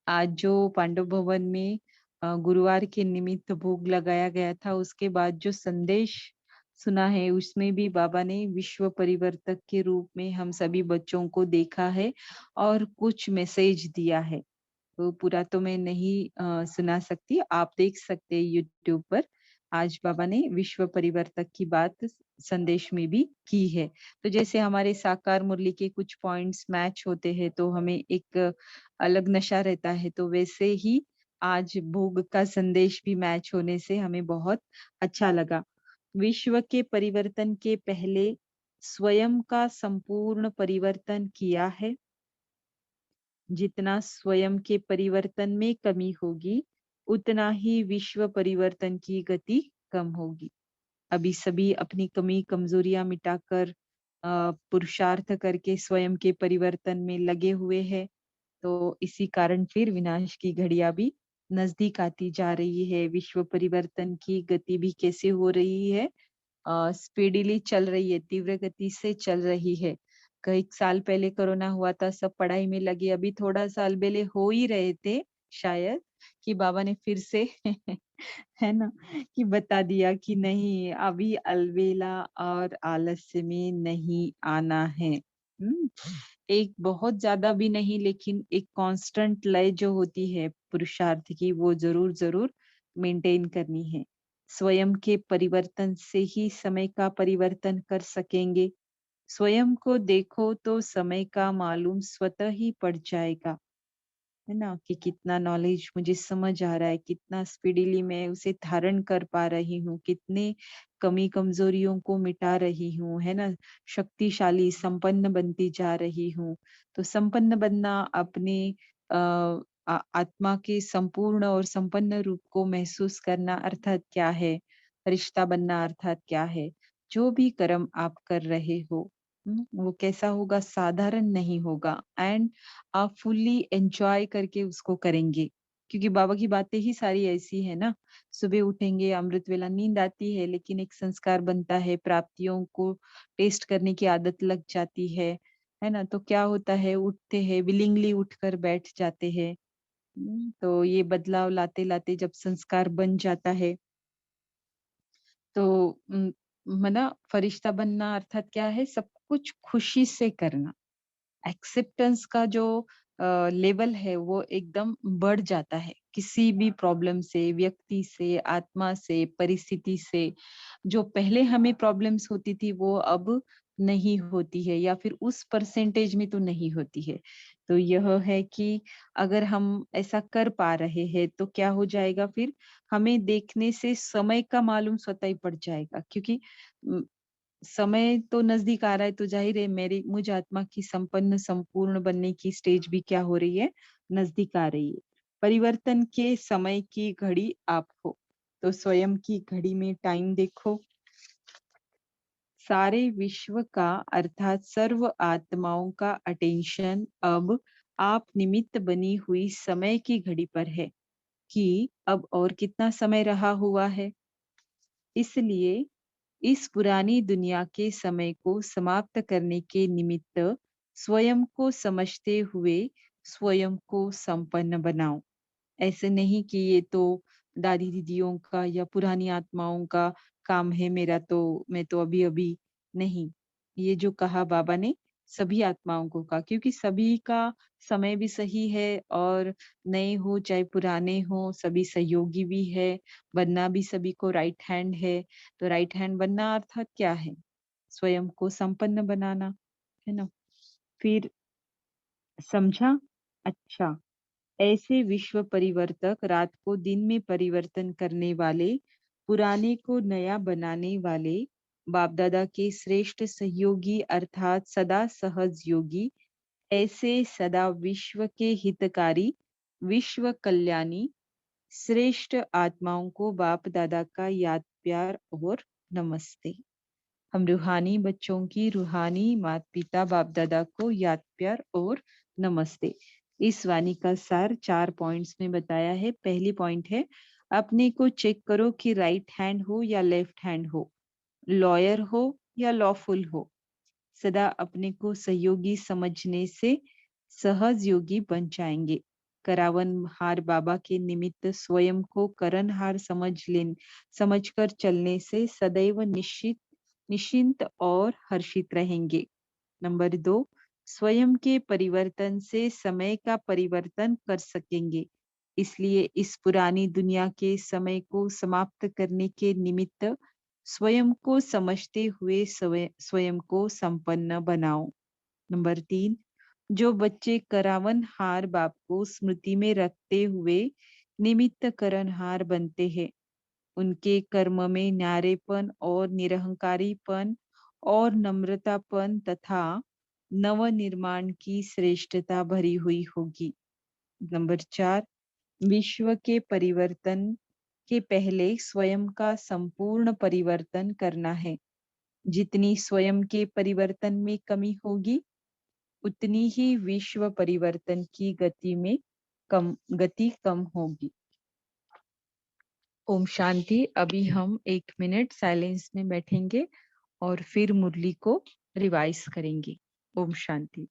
आज जो पांडव भवन में गुरुवार के निमित्त भोग लगाया गया था, उसके बाद जो संदेश सुना है उसमें भी बाबा ने विश्व परिवर्तक के रूप में हम सभी बच्चों को देखा है और कुछ मैसेज दिया है। तो पूरा तो मैं नहीं सुना सकती, आप देख सकते हैं यूट्यूब पर। आज बाबा ने विश्व परिवर्तक की बात संदेश में भी की है। तो जैसे हमारे साकार मुरली के कुछ पॉइंट्स मैच होते हैं तो हमें एक अलग नशा रहता है, तो वैसे ही आज भोग का संदेश भी मैच होने से हमें बहुत अच्छा लगा। विश्व के परिवर्तन के पहले स्वयं का संपूर्ण परिवर्तन किया है। जितना स्वयं के परिवर्तन में कमी होगी, उतना ही विश्व परिवर्तन की गति कम होगी। अभी सभी अपनी कमी कमजोरियां मिटाकर पुरुषार्थ करके स्वयं के परिवर्तन में लगे हुए हैं। तो इसी कारण फिर विनाश की घड़ियां भी नजदीक आती जा रही है। विश्व परिवर्तन की गति भी कैसे हो रही है, स्पीडीली चल रही है, तीव्र गति से चल रही है। कई साल पहले कोरोना हुआ था, सब पढ़ाई में लगे, अभी थोड़ा साल पहले हो ही रहे थे शायद, कि बाबा ने फिर से है ना, कि बता दिया कि नहीं अभी अलबेला और आलस्य में नहीं आना है। एक बहुत ज्यादा भी नहीं, लेकिन एक कांस्टेंट लय जो होती है पुरुषार्थ की, वो जरूर जरूर मेंटेन करनी है। स्वयं के परिवर्तन से ही समय का परिवर्तन कर सकेंगे। स्वयं को देखो तो समय का मालूम स्वतः ही पड़ जाएगा। है ना, कि कितना नॉलेज मुझे समझ आ रहा है, कितना स्पीडीली मैं उसे धारण कर पा रही हूँ, कितने कमी कमजोरियों को मिटा रही हूँ, है ना, शक्तिशाली संपन्न बनती जा रही हूँ। तो संपन्न बनना अपने आत्मा के संपूर्ण और संपन्न रूप को महसूस करना अर्थात क्या है, रिश्ता बनना अर्थात क्या है, जो भी कर्म आप कर रहे हो, वो कैसा होगा, साधारण नहीं होगा, एंड आप फुल्ली एंजॉय करके उसको करेंगे, क्योंकि बाबा की बातें ही सारी ऐसी है ना। सुबह उठेंगे, अमृत वेला, नींद आती है, लेकिन एक संस्कार बनता है, प्राप्तियों को टेस्ट करने की आदत लग जाती है ना। तो क्या होता है, उठते हैं, विलिंगली उठकर बैठ जाते हैं। तो ये बदलाव लाते लाते जब संस्कार बन जाता है, तो मना फरिश्ता बनना अर्थात क्या है, सब कुछ खुशी से करना। एक्सेप्टेंस का जो लेवल है वो एकदम बढ़ जाता है, किसी भी प्रॉब्लम से, व्यक्ति से, आत्मा से, परिस्थिति से। जो पहले हमें प्रॉब्लम्स होती थी वो अब नहीं होती है, या फिर उस परसेंटेज में तो नहीं होती है। तो यह है कि अगर हम ऐसा कर पा रहे हैं तो क्या हो जाएगा, फिर हमें देखने से समय का मालूम स्वतः ही पड़ जाएगा, क्योंकि समय तो नजदीक आ रहा है, तो जाहिर है मेरी मुझ आत्मा की संपन्न संपूर्ण बनने की स्टेज भी क्या हो रही है, नजदीक आ रही है। परिवर्तन के समय की घड़ी आप हो, तो स्वयं की घड़ी में टाइम देखो। सारे विश्व का अर्थात सर्व आत्माओं का अटेंशन अब आप निमित्त बनी हुई समय की घड़ी पर है, कि अब और कितना समय रहा हुआ है। इसलिए इस पुरानी दुनिया के समय को समाप्त करने के निमित्त स्वयं को समझते हुए स्वयं को संपन्न बनाओ। ऐसे नहीं कि ये तो दादी दीदियों का या पुरानी आत्माओं का काम है, मेरा तो, मैं तो अभी अभी नहीं। ये जो कहा बाबा ने, सभी आत्माओं को कहा, क्योंकि सभी का समय भी सही है, और नए हो चाहे पुराने हो, सभी सहयोगी भी है। बनना भी सभी को राइट हैंड है। तो राइट हैंड बनना अर्थात क्या है, स्वयं को संपन्न बनाना, है ना। फिर समझा? अच्छा, ऐसे विश्व परिवर्तक, रात को दिन में परिवर्तन करने वाले, पुराने को नया बनाने वाले, बाप दादा के श्रेष्ठ सहयोगी अर्थात सदा सहज योगी, ऐसे सदा विश्व के हितकारी, विश्व कल्याणी, श्रेष्ठ आत्माओं को बाप दादा का याद प्यार और नमस्ते। हम रूहानी बच्चों की रूहानी माता पिता बाप दादा को याद प्यार और नमस्ते। इस वाणी का सार 4 पॉइंट्स में बताया है। पहली पॉइंट है, अपने को चेक करो कि राइट हैंड हो या लेफ्ट हैंड हो, लॉयर हो या लॉफुल हो। सदा अपने को सहयोगी समझने से सहज योगी बन जाएंगे। करावन हार बाबा के निमित्त स्वयं को करणहार समझकर चलने से सदैव निश्चिंत और हर्षित रहेंगे। नंबर 2, स्वयं के परिवर्तन से समय का परिवर्तन कर सकेंगे। इसलिए इस पुरानी दुनिया के समय को समाप्त करने के निमित्त स्वयं को समझते हुए स्वयं को संपन्न बनाओ। नंबर 3, जो बच्चे करावन हार बाप को स्मृति में रखते हुए निमित्त करणहार बनते हैं, उनके कर्म में न्यारेपन और निरहंकारीपन और नम्रतापन तथा नव निर्माण की श्रेष्ठता भरी हुई होगी। नंबर 4, विश्व के परिवर्तन के पहले स्वयं का संपूर्ण परिवर्तन करना है। जितनी स्वयं के परिवर्तन में कमी होगी, उतनी ही विश्व परिवर्तन की गति कम होगी। ओम शांति। अभी हम 1 मिनट साइलेंस में बैठेंगे और फिर मुरली को रिवाइज करेंगे। ओम शांति।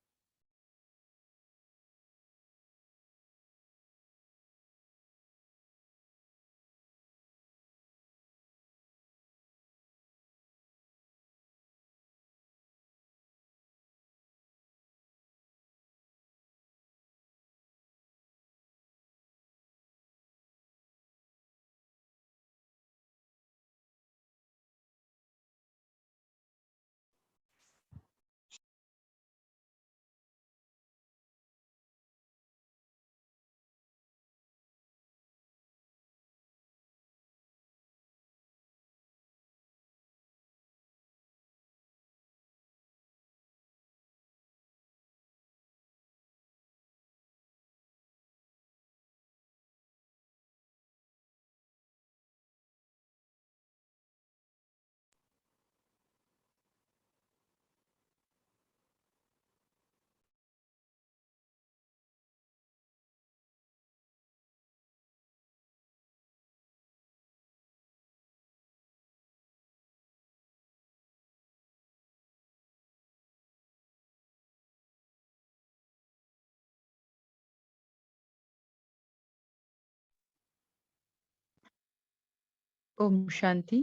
ओम शांति।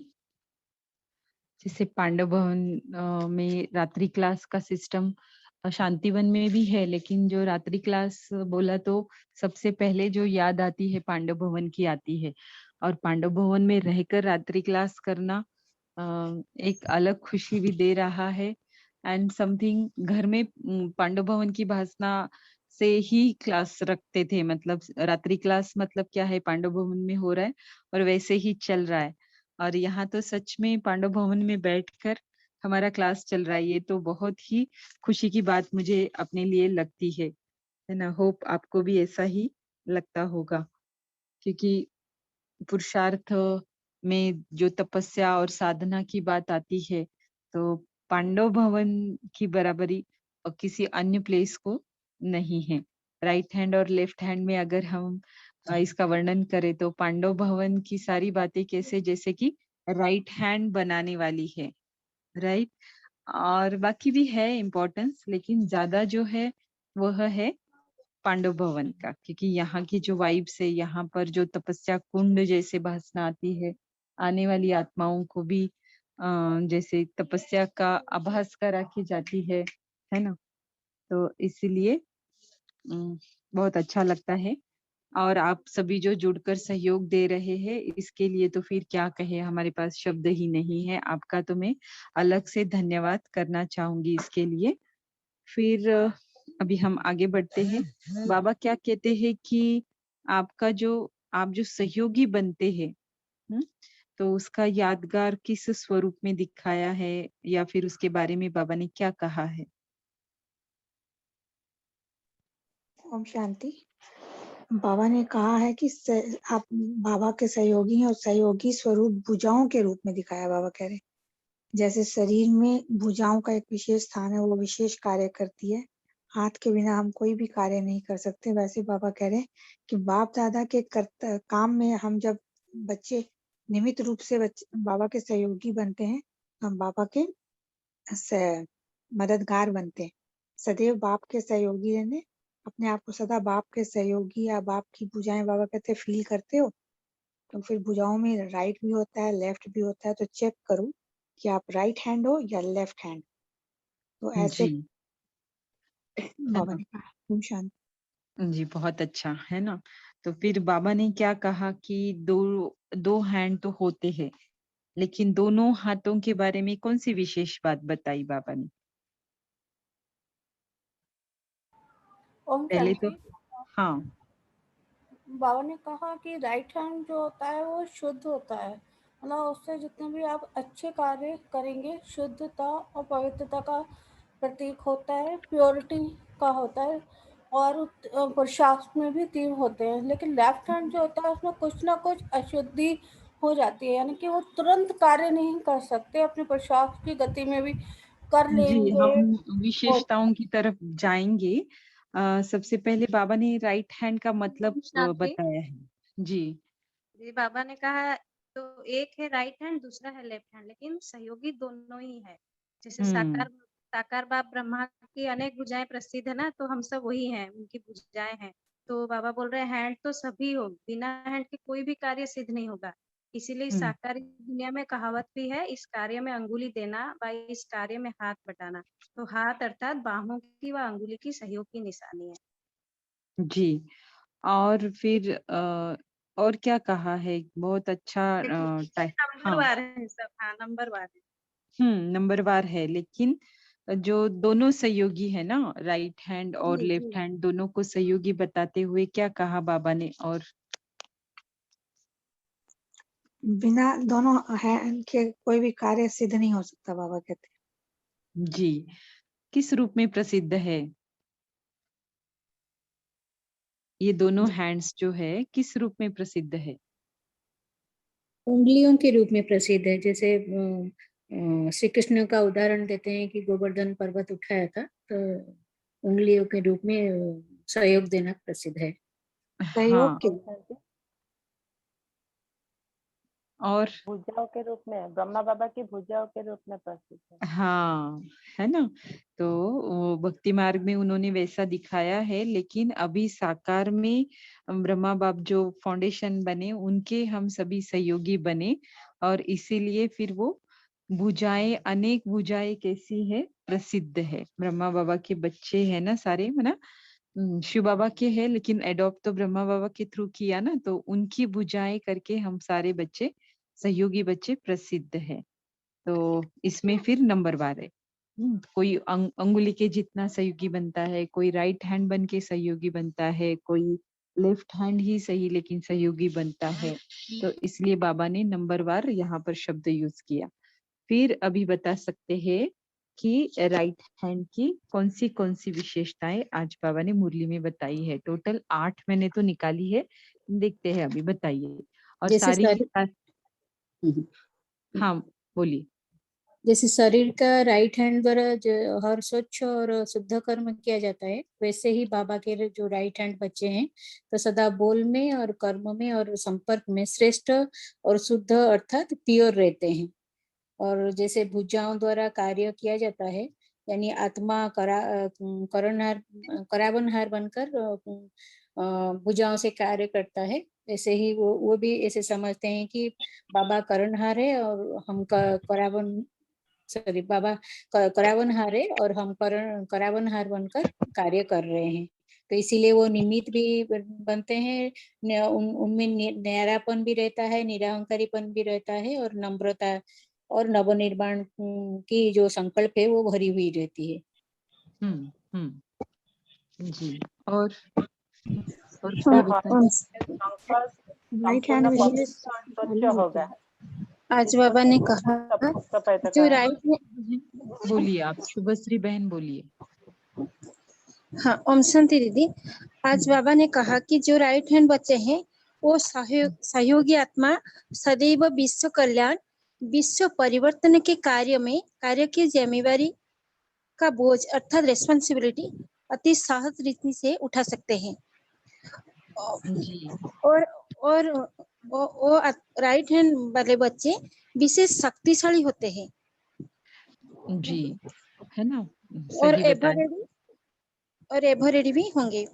जैसे पांडव भवन में रात्रि क्लास का सिस्टम शांतिवन में भी है, लेकिन जो रात्रि क्लास बोला तो सबसे पहले जो याद आती है पांडव भवन की आती है। और पांडव भवन में रहकर रात्रि क्लास करना एक अलग खुशी भी दे रहा है। एंड समथिंग घर में पांडव भवन की भासना से ही क्लास रखते थे, मतलब रात्रि क्लास मतलब क्या है पांडव भवन में हो रहा है और वैसे ही चल रहा है। और यहाँ तो सच में पांडव भवन में बैठकर हमारा क्लास चल रहा है, ये तो बहुत ही खुशी की बात मुझे अपने लिए लगती है ना। होप आपको भी ऐसा ही लगता होगा, क्योंकि पुरुषार्थ में जो तपस्या और साधना की बात आती है, तो पांडव भवन की बराबरी किसी अन्य प्लेस को नहीं है। राइट हैंड और लेफ्ट हैंड में अगर हम इसका वर्णन करें तो पांडव भवन की सारी बातें कैसे जैसे कि राइट हैंड बनाने वाली है, राइट। और बाकी भी है इम्पोर्टेंस, लेकिन ज्यादा जो है वह है पांडव भवन का, क्योंकि यहाँ की जो वाइब्स है, यहाँ पर जो तपस्या कुंड जैसे भासना आती है, आने वाली आत्माओं को भी जैसे तपस्या का आभास करा की जाती है ना। तो इसीलिए बहुत अच्छा लगता है। और आप सभी जो जुड़कर सहयोग दे रहे हैं, इसके लिए तो फिर क्या कहे, हमारे पास शब्द ही नहीं है। आपका तो मैं अलग से धन्यवाद करना चाहूंगी इसके लिए। फिर अभी हम आगे बढ़ते हैं। बाबा क्या कहते हैं कि आपका जो आप जो सहयोगी बनते हैं, हम्म, तो उसका यादगार किस स्वरूप में दिखाया है, या फिर उसके बारे में बाबा ने क्या कहा है? ओम शांति। बाबा ने कहा है कि आप बाबा के सहयोगी हैं और सहयोगी स्वरूप भुजाओं के रूप में दिखाया। बाबा कह रहे जैसे शरीर में भुजाओं का एक विशेष स्थान है, वो विशेष कार्य करती है। हाथ के बिना हम कोई भी कार्य नहीं कर सकते। वैसे बाबा कह रहे कि बाप दादा के काम में हम जब बच्चे निमित्त रूप से बाबा के सहयोगी बनते हैं, हम बाबा के मददगार बनते हैं। सदैव बाप के सहयोगी रहने, अपने आप को सदा बाप के सहयोगी या बाप की भुजाएं बाबा कहते फील करते हो, तो फिर भुजाओं में राइट भी होता है, लेफ्ट भी होता है, तो चेक करो कि आप राइट हैंड हो या लेफ्ट हैंड। तो ऐसे जी, है बाबा ना। ने कहा। ओम शांति। जी, बहुत अच्छा है ना। तो फिर बाबा ने क्या कहा कि दो दो हैंड तो होते हैं, लेकिन दोनों हाथों के बारे में कौन सी विशेष बात बताई बाबा ने? ओम पहले तो शांति। हाँ। बाबा ने कहा कि राइट हैंड जो होता है वो शुद्ध होता है, मतलब उससे जितने भी आप अच्छे कार्य करेंगे शुद्धता और पवित्रता का प्रतीक होता है, प्योरिटी का होता है, और पुरुषार्थ में भी तीव्र होते हैं। लेकिन लेफ्ट हैंड जो होता है उसमें कुछ ना कुछ अशुद्धि हो जाती है, यानी कि वो तुरंत कार्य नहीं कर सकते, अपने पुरुषार्थ की गति में भी कर जी, लेंगे। हम विशेषताओं की तरफ जाएंगे। सबसे पहले बाबा ने राइट हैंड का मतलब शांति। बताया है। जी। जी, बाबा ने कहा तो एक है राइट हैंड, दूसरा है लेफ्ट हैंड, लेकिन सहयोगी दोनों ही है। जैसे हम्म। साकार बाप ब्रह्मा की अनेक भुजाएं प्रसिद्ध है ना, तो हम सब वही हैं, उनकी भुजाएं हैं। तो बाबा बोल रहे हैं हैंड तो सभी हो, बिना हैंड के कोई भी कार्य सिद्ध नहीं होगा। इसीलिए इस हम्म। साकार दुनिया में कहावत भी है, इस कार्य में अंगुली देना व इस कार्य में हाथ बटाना। तो हाथ अर्थात बाहों की व अंगुली की सहयोग की निशानी है। जी। और फिर और क्या कहा है? बहुत अच्छा देखिए हाँ। नंबरवार है सब, हाँ नंबरवार है। नंबरवार है, लेकिन जो दोनों सहयोगी है ना, राइट हैंड और जी लेफ्ट जी। हैंड, दोनों को सहयोगी बताते हुए क्या कहा बाबा ने? और बिना दोनों हैंड के कोई भी कार्य सिद्ध नहीं हो सकता। बाबा कहते जी, किस रूप में प्रसिद्ध है ये दोनों हैंड्स जो है, किस रूप में प्रसिद्ध है? उंगलियों के रूप में प्रसिद्ध है। जैसे श्री कृष्ण का उदाहरण देते हैं कि गोवर्धन पर्वत उठाया था, तो उंगलियों के रूप में सहयोग देना प्रसिद्ध है। सहयोग हाँ। के। और भुजाओं के रूप में, ब्रह्मा बाबा की भुजाओं के रूप में प्रसिद्ध है। हाँ, है ना? तो वो भक्ति मार्ग में उन्होंने वैसा दिखाया है, लेकिन अभी साकार में ब्रह्मा बाप जो फाउंडेशन बने, उनके हम सभी सहयोगी बने, और इसीलिए फिर वो भुजाएं, अनेक भुजाएं कैसी है, प्रसिद्ध है। ब्रह्मा बाबा के बच्चे है ना सारे, है ना? शिव बाबा के है, लेकिन एडॉप्ट तो ब्रह्मा बाबा के थ्रू किया ना, तो उनकी भुजाएं करके हम सारे बच्चे, सहयोगी बच्चे प्रसिद्ध है। तो इसमें फिर नंबरवार है। कोई अंगुली के जितना सहयोगी बनता है, कोई राइट हैंड बन के सहयोगी बनता है, कोई लेफ्ट हैंड ही सही लेकिन सहयोगी बनता है। तो इसलिए बाबा ने नंबरवार यहाँ पर शब्द यूज किया। फिर अभी बता सकते हैं कि राइट हैंड की कौन सी विशेषताएं आज बाबा ने मुरली में बताई है। टोटल 8 मैंने तो निकाली है, देखते हैं अभी, बताइए। और जैसे सारी की हम्म, हाँ, बोलिए। जैसे शरीर का राइट हैंड द्वारा हर स्वच्छ और शुद्ध कर्म किया जाता है, वैसे ही बाबा के जो राइट हैंड बच्चे हैं तो सदा बोल में और कर्म में और संपर्क में श्रेष्ठ और शुद्ध अर्थात प्योर रहते हैं। और जैसे भुजाओं द्वारा कार्य किया जाता है, यानी आत्मा करावनहार बनकर भुजाओं से कार्य करता है। ऐसे ही वो भी ऐसे समझते हैं कि बाबा करणहार है और हम बाबा करावनहार है और हम करावनहार बनकर कार्य कर रहे हैं। तो इसीलिए वो निमित्त भी बनते हैं, उनमें न्यारापन भी रहता है, निरहंकारीपन भी रहता है, और नम्रता और नवनिर्माण की जो संकल्प है वो भरी हुई रहती है। जी। और क्या बताएं? संकल्प राइट हैंड संपूर्ण विशेष पवित्र और स्वच्छ चालू होगा। होते आज इसको बाबा ने देखो, कहा सब पैदा जो का राइट में, बोलिए आप, शुभश्री बहन बोलिए। हाँ ओम शांति दीदी। आज बाबा ने कहा कि जो राइट हैंड बच्चे हैं वो सहयोगी आत्मा सदैव विश्व कल्याण, विश्व परिवर्तन के कार्य की जिम्मेवारी का बोझ अर्थात रेस्पॉन्सिबिलिटी अति सहज रीति से उठा सकते हैं। जी। और वो राइट हैंड वाले बच्चे विशेष शक्तिशाली होते हैं जी, है ना? और सही बताएं। एवरेडी भी होंगे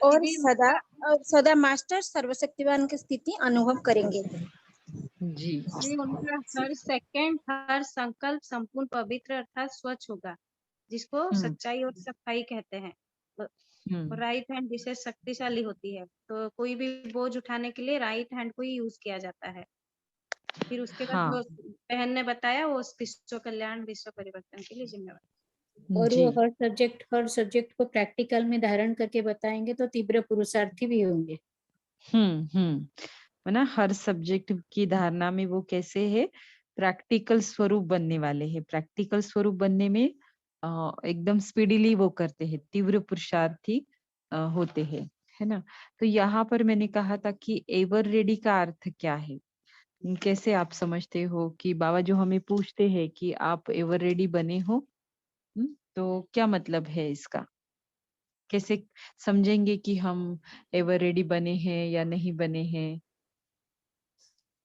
और सदा मास्टर सर्वशक्तिवान की स्थिति अनुभव करेंगे। जी। उनका हर सेकंड, हर संकल्प संपूर्ण पवित्र अर्थात स्वच्छ होगा, जिसको सच्चाई और सफाई कहते हैं। राइट हैंड विशेष शक्तिशाली होती है, तो कोई भी बोझ उठाने के लिए राइट हैंड को ही यूज किया जाता है। फिर उसके बाद हाँ, जो बहन ने बताया वो विश्व कल्याण, विश्व परिवर्तन के लिए जिम्मेवार। और जी। वो हर सब्जेक्ट को प्रैक्टिकल में धारण करके बताएंगे तो तीव्र पुरुषार्थी भी होंगे। है ना? हर सब्जेक्ट की धारणा में वो कैसे है, प्रैक्टिकल स्वरूप बनने वाले हैं। प्रैक्टिकल स्वरूप बनने में एकदम स्पीडीली वो करते हैं, तीव्र पुरुषार्थी होते हैं, है ना? तो यहाँ पर मैंने कहा था कि एवर रेडी का अर्थ क्या है? कैसे आप समझते हो कि बाबा जो हमें पूछते हैं कि आप एवर रेडी बने हो, तो क्या मतलब है इसका? कैसे समझेंगे कि हम एवर रेडी बने हैं या नहीं बने हैं?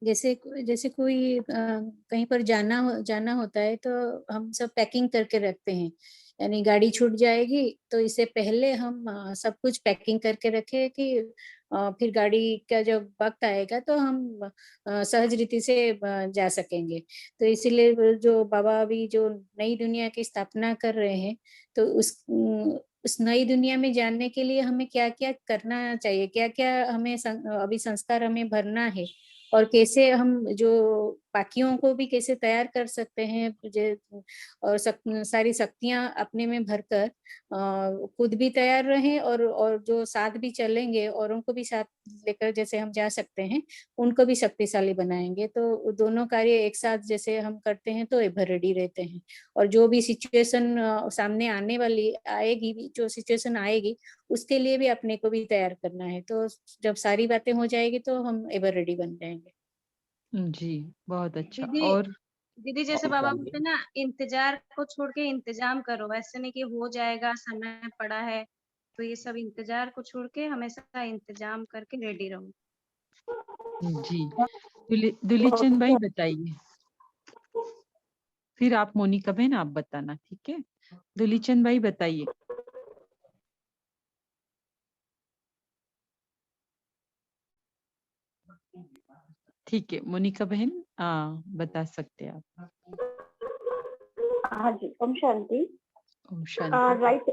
जैसे जैसे कोई कहीं पर जाना होता है तो हम सब पैकिंग करके रखते हैं, यानी गाड़ी छूट जाएगी तो इससे पहले हम सब कुछ पैकिंग करके रखे कि फिर गाड़ी का जब वक्त आएगा तो हम सहज रीति से जा सकेंगे। तो इसीलिए जो बाबा अभी जो नई दुनिया की स्थापना कर रहे हैं, तो उस नई दुनिया में जानने के लिए हमें क्या क्या करना चाहिए, क्या क्या हमें अभी संस्कार हमें भरना है, और कैसे हम जो बाकियों को भी कैसे तैयार कर सकते हैं, और सारी शक्तियां अपने में भरकर खुद भी तैयार रहें और जो साथ भी चलेंगे और उनको भी साथ लेकर जैसे हम जा सकते हैं, उनको भी शक्तिशाली बनाएंगे। तो दोनों कार्य एक साथ जैसे हम करते हैं तो एवर रेडी रहते हैं, और जो भी सिचुएशन सामने आने वाली आएगी, जो सिचुएशन आएगी उसके लिए भी अपने को भी तैयार करना है। तो जब सारी बातें हो जाएगी तो हम एवर रेडी बन जाएंगे। जी, बहुत अच्छा। दीदी और दीदी जैसे बाबा बोलते हैं ना, इंतजार को छोड़ के इंतजाम करो, ऐसे नहीं कि हो जाएगा, समय पड़ा है। तो ये सब इंतजार को छोड़ के हमेशा इंतजाम करके रेडी रहो। जी, दुलीचंद भाई बताइए, फिर आप मोनिका बहन आप बताना, ठीक है? दुलीचंद भाई बताइए। ठीक है, मोनिका बहन बता सकते हैं आप। हाँ जी, ओम शांति। ओम शांति। राइट,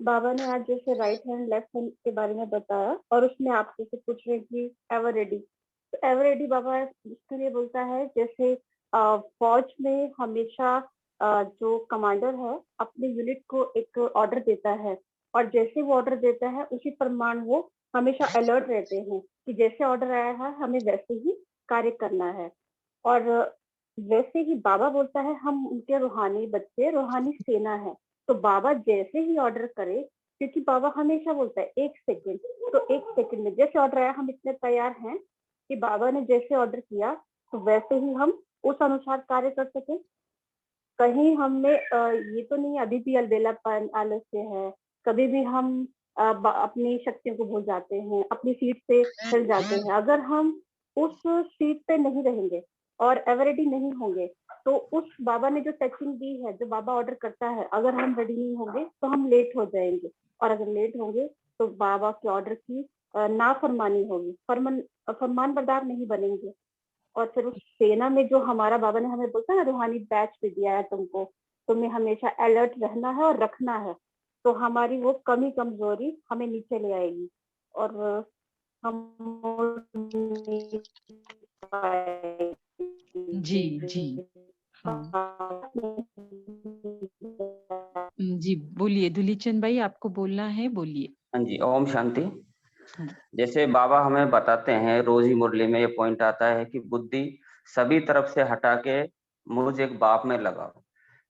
बाबा ने आज जैसे राइट हैंड लेफ्ट हैंड के बारे में बताया और उसमें आपसे से पूछ रहे कि एवर रेडी। तो एवर रेडी बाबा इसके लिए बोलता है जैसे फौज में हमेशा जो कमांडर है अपने यूनिट को एक ऑर्डर देता है और जैसे वो ऑर्डर देता है उसी प्रमाण वो हमेशा अलर्ट रहते हैं कि जैसे ऑर्डर आया है हमें वैसे ही कार्य करना है। और वैसे ही बाबा बोलता है हम उनके रूहानी बच्चे, रूहानी सेना है। तो बाबा जैसे ही ऑर्डर करे, क्योंकि बाबा हमेशा बोलता है 1 सेकंड, तो 1 सेकंड में जैसे ऑर्डर आया हम इतने तैयार हैं कि बाबा ने जैसे ऑर्डर किया तो वैसे ही हम उस अनुसार कार्य कर सके। कहीं हमने ये तो नहीं अभी भी अलबेलापन आलस्य है, कभी भी हम अपनी शक्तियों को भूल जाते हैं, अपनी सीट से हिल जाते हैं। अगर हम उस सीट पे नहीं रहेंगे और एवरेडी नहीं होंगे तो उस बाबा ने जो टचिंग दी है, जो बाबा ऑर्डर करता है, अगर हम रेडी नहीं होंगे तो हम लेट हो जाएंगे और अगर लेट होंगे तो बाबा के ऑर्डर की नाफरमानी होगी, फरमान बरदार नहीं बनेंगे। और फिर उस सेना में जो हमारा बाबा ने हमें बोलता है ना रूहानी बैच भी दिया है तुमको, तुम्हें हमेशा अलर्ट रहना है और रखना है, तो हमारी वो कमी कमजोरी हमें नीचे ले आएगी और हम जी, जी। हाँ। जी, बोलिए दुलीचंद भाई, आपको बोलना है, बोलिए। हाँ जी, ओम शांति। हाँ। जैसे बाबा हमें बताते हैं, रोज ही मुरली में ये पॉइंट आता है कि बुद्धि सभी तरफ से हटा के मुझ एक बाप में लगाओ,